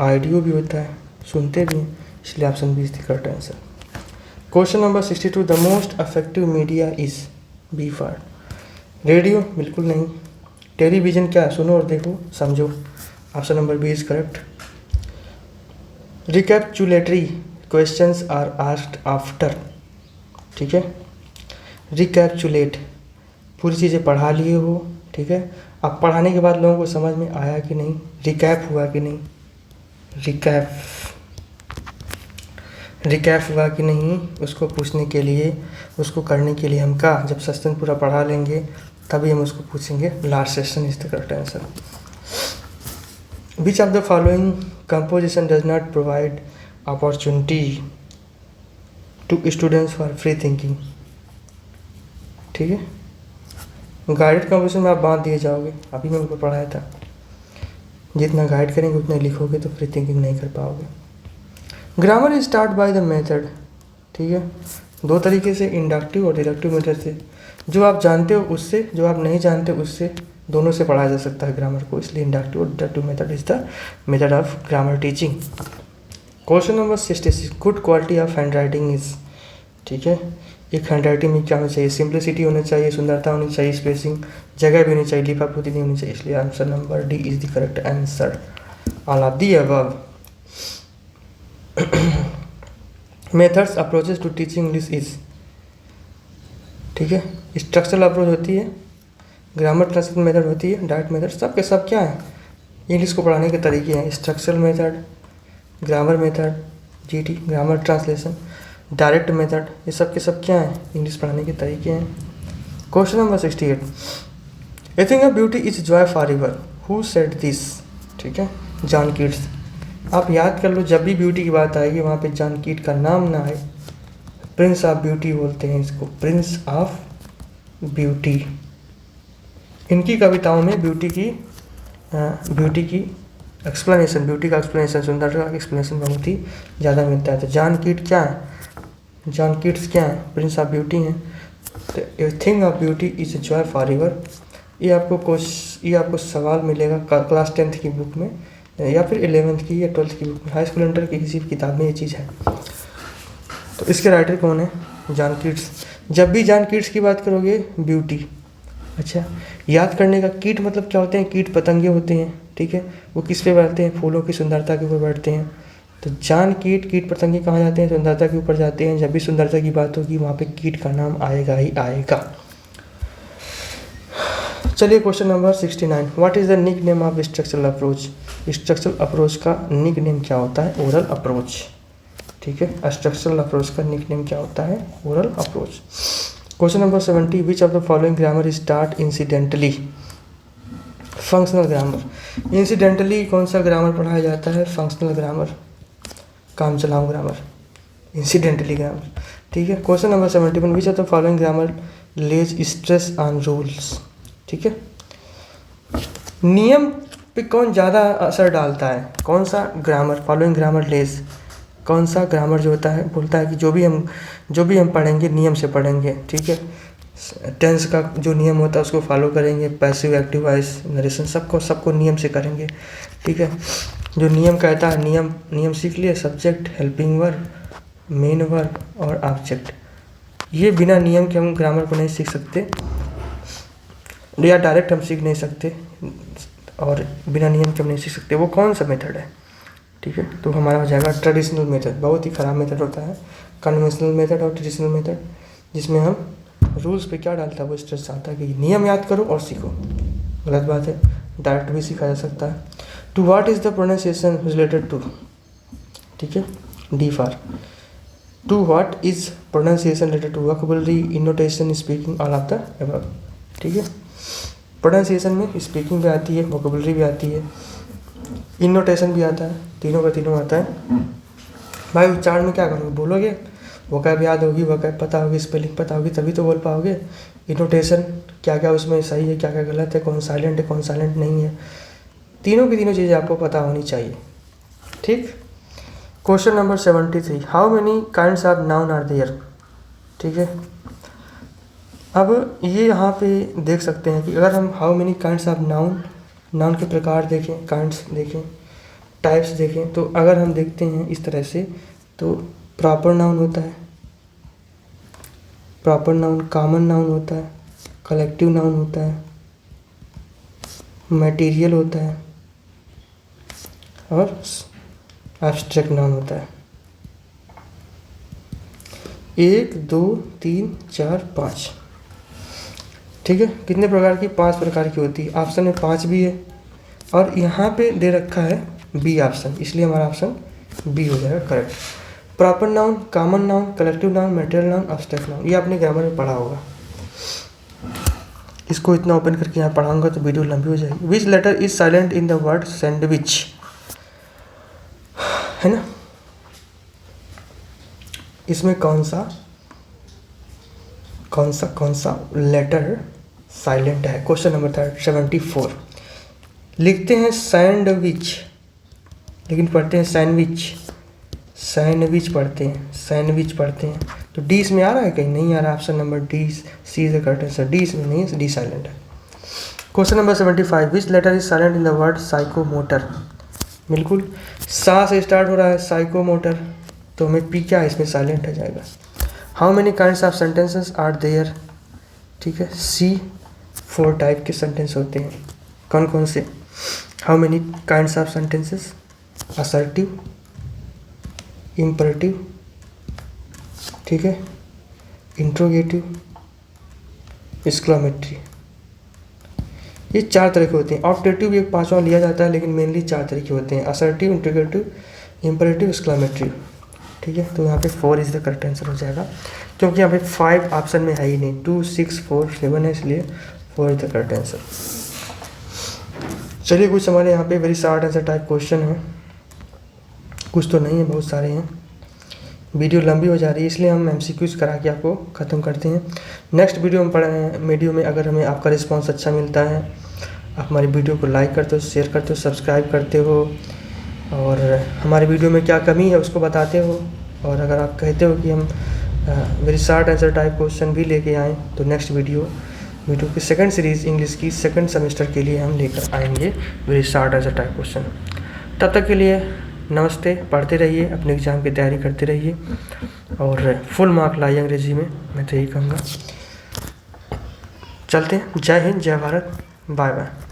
ऑडियो भी होता है, सुनते भी हैं, इसलिए option B is the correct answer. Question number 62, the most effective media is, B for radio, बिल्कुल नहीं। टेलीविज़न क्या है? सुनो और देखो, समझो, option number B is correct. Recapitulatory questions are asked after, ठीक है, रिकैप्चुलेट, पूरी चीज़ें पढ़ा लिए हो, ठीक है, अब पढ़ाने के बाद लोगों को समझ में आया कि नहीं, रिकैप हुआ कि नहीं, रिकैप हुआ कि नहीं, उसको पूछने के लिए, उसको करने के लिए हम क्या, जब सेशन पूरा पढ़ा लेंगे तभी हम उसको पूछेंगे। Last session is the correct answer. Which of the following composition does not provide opportunity to students for free thinking, ठीक है, गाइडेड कंपोजिशन में आप बांध दिए जाओगे, अभी मैं उनको पढ़ाया था, जितना गाइड करेंगे उतना लिखोगे तो फ्री थिंकिंग नहीं कर पाओगे। Grammar is start by the method, ठीक है, दो तरीके से, इंडक्टिव और डिडक्टिव मेथड से, जो आप जानते हो उससे, जो आप नहीं जानते उससे, दोनों से पढ़ाया जा सकता है ग्रामर को, इसलिए इंडक्टिव और deductive method is the method of grammar teaching. Question number 66, good quality of hand writing is, ठीक है, एक हैंड राइटिंग में क्या होना चाहिए? सिंप्लिसिटी होनी चाहिए, सुंदरता होनी चाहिए, स्पेसिंग, जगह भी होनी चाहिए, लिपापोती नहीं होनी चाहिए, इसलिए answer number D is the correct answer. All of the above. Methods approaches to teaching English is, ठीक है, स्ट्रक्चरल अप्रोच होती है, ग्रामर ट्रांसलेशन मेथड होती है, डायरेक्ट मेथड, सब के सब क्या है, इंग्लिश को पढ़ाने के तरीके हैं। Structural method, grammar method, GT grammar translation, direct method, ये सब के सब क्या हैं, इंग्लिश पढ़ाने के तरीके हैं। Question number 68, a thing of beauty is Joy for ever, who said this, ठीक है, जॉन कीट्स। आप याद कर लो, जब भी ब्यूटी की बात आएगी वहाँ पे जॉन कीट का नाम ना आए, प्रिंस ऑफ ब्यूटी बोलते हैं इसको, प्रिंस ऑफ ब्यूटी। इनकी कविताओं में ब्यूटी की एक्सप्लेनेशन, ब्यूटी का एक्सप्लेनेशन, सुंदरता का एक्सप्लेनेशन बहुत ही ज़्यादा मिलता है। तो जॉन कीट क्या है? जॉन कीट्स क्या है? प्रिंस ऑफ ब्यूटी हैं। तो a thing of beauty is a joy for ever, ये आपको सवाल मिलेगा क्लास 10th की बुक में या फिर 11th की या 12th की बुक में, हाई स्कूल इंटर की किसी भी किताब में ये चीज़ है। तो इसके राइटर कौन है? John Keats. जब भी जॉन कीट्स की बात करोगे ब्यूटी, अच्छा याद करने का, कीट मतलब क्या होते हैं? कीट पतंगे होते हैं, ठीक है। वो किस पे बैठते हैं? फूलों की सुंदरता के ऊपर बैठते हैं। तो जॉन कीट पतंगे कहाँ जाते हैं? सुंदरता के ऊपर जाते हैं। जब भी सुंदरता की बात होगी वहाँ पे कीट का नाम आएगा ही आएगा। चलिए question number 69, what is the nickname of structural approach? Structural approach का निक नेम क्या होता है? ओरल अप्रोच, ठीक है। स्ट्रक्चरल अप्रोच का निक नेम क्या होता है? Oral approach. Question number 70, which of the following grammar is start incidentally? Functional grammar. Incidentally कौन सा ग्रामर पढ़ाया जाता है? फंक्शनल ग्रामर, काम चलाऊ ग्रामर, इंसिडेंटली ग्रामर, ठीक है। Question number 71, which of the following grammar lays stress on rules? ठीक है, नियम पे कौन ज़्यादा असर डालता है? कौन सा ग्रामर? फॉलोइंग ग्रामर लेज, कौन सा ग्रामर जो होता है बोलता है कि जो भी हम पढ़ेंगे नियम से पढ़ेंगे, ठीक है। टेंस का जो नियम होता है उसको फॉलो करेंगे, पैसिव एक्टिव वॉइस नरेशन सबको नियम से करेंगे, ठीक है। जो नियम कहता है, नियम सीख लिए, subject, helping verb, main verb और ऑब्जेक्ट। ये बिना नियम के हम ग्रामर को नहीं सीख सकते, या डायरेक्ट हम सीख नहीं सकते, और बिना नियम के हम नहीं सीख सकते। वो कौन सा मेथड है? ठीक है, तो हमारा हो जाएगा ट्रेडिशनल मेथड। बहुत ही ख़राब मेथड होता है कन्वेंशनल मेथड और ट्रेडिशनल मेथड, जिसमें हम रूल्स पे क्या डालता है? वो स्ट्रेस डालता है कि नियम याद करो और सीखो। गलत बात है, डायरेक्ट भी सीखा जा सकता है। To what is the pronunciation related to? ठीक है, D for to what is pronunciation related to? Vocabulary, intonation, speaking, all of the above, ठीक है। प्रोनाउंसिएशन में स्पीकिंग भी आती है, वोकैबुलरी भी आती है, इनोटेशन भी आता है, तीनों का तीनों आता है। भाई उच्चारण में क्या करोगे? बोलोगे, वोकैब याद होगी, वोकैब पता होगी, स्पेलिंग पता होगी, तभी तो बोल पाओगे। इनोटेशन क्या क्या उसमें सही है, क्या क्या गलत है, कौन साइलेंट है, कौन साइलेंट नहीं है, तीनों की तीनों चीज़ें आपको पता होनी चाहिए, ठीक। Question number 73, how many kinds of noun are there? ठीक है, अब ये यहाँ पे देख सकते हैं कि अगर हम how many kinds of noun के प्रकार देखें, काइंड्स देखें, टाइप्स देखें, तो अगर हम देखते हैं इस तरह से, तो प्रॉपर नाउन होता है, प्रॉपर नाउन, कॉमन नाउन होता है, कलेक्टिव नाउन होता है, मटेरियल होता है और एब्स्ट्रैक्ट नाउन होता है। 1 2 3 4 5, ठीक है। कितने प्रकार की? 5 प्रकार की होती है। ऑप्शन में 5 भी है और यहाँ पे दे रखा है बी ऑप्शन, इसलिए हमारा ऑप्शन बी हो जाएगा correct. Proper noun, common noun, collective noun, material noun, abstract noun, ये आपने ग्रामर में पढ़ा होगा। इसको इतना ओपन करके यहाँ पढ़ाऊंगा तो वीडियो लंबी हो जाएगी। Which letter is silent in the word sandwich? है ना, इसमें कौन सा लेटर साइलेंट है? क्वेश्चन नंबर 74, लिखते हैं सैंडविच लेकिन पढ़ते हैं सैंडविच पढ़ते हैं। तो डी इसमें आ रहा है? कहीं नहीं आ रहा। Option number D, C is the correct answer. D इसमें नहीं है, डी साइलेंट है। Question number 75, which letter is silent in the word psychomotor? बिल्कुल, सा से स्टार्ट हो रहा है, साइकोमोटर, तो हमें पी क्या है इसमें? साइलेंट हो जाएगा। How many kinds of sentences are there? ठीक है, सी 4 टाइप के सेंटेंस होते हैं। कौन कौन से? How many kinds of sentences? Assertive, imperative, ठीक है, इंट्रोगेटिव, एक्सक्लेमेटरी, ये 4 तरह के होते हैं। ऑप्टेटिव एक 5वां लिया जाता है, लेकिन मेनली 4 तरह के होते हैं, असर्टिव, इंट्रोगेटिव, इम्परेटिव, एक्सक्लेमेटरी, ठीक है। तो यहाँ पे 4 इज द करेक्ट आंसर हो जाएगा, क्योंकि यहाँ पे 5 ऑप्शन में है ही नहीं। 2 6 4 7 है, इसलिए 4 इज द करेक्ट आंसर। चलिए कुछ हमारे यहाँ पे very short answer type question है, कुछ तो नहीं है, बहुत सारे हैं। वीडियो लंबी हो जा रही है, इसलिए हम MCQs करा के आपको ख़त्म करते हैं। नेक्स्ट वीडियो में अगर हमें आपका रिस्पांस अच्छा मिलता है, आप हमारी वीडियो को लाइक करते हो, शेयर करते हो, सब्सक्राइब करते हो, और हमारे वीडियो में क्या कमी है उसको बताते हो, और अगर आप कहते हो कि हम very short answer type question भी लेके आएँ तो नेक्स्ट वीडियो की सेकंड सीरीज़ इंग्लिश की सेकंड सेमेस्टर के लिए हम लेकर आएंगे very short answer type question. तब तक के लिए नमस्ते, पढ़ते रहिए, अपने एग्ज़ाम की तैयारी करते रहिए और फुल मार्क लाइए अंग्रेजी में, मैं तो यही कहूँगा। चलते हैं, जय हिंद, जय भारत, बाय बाय।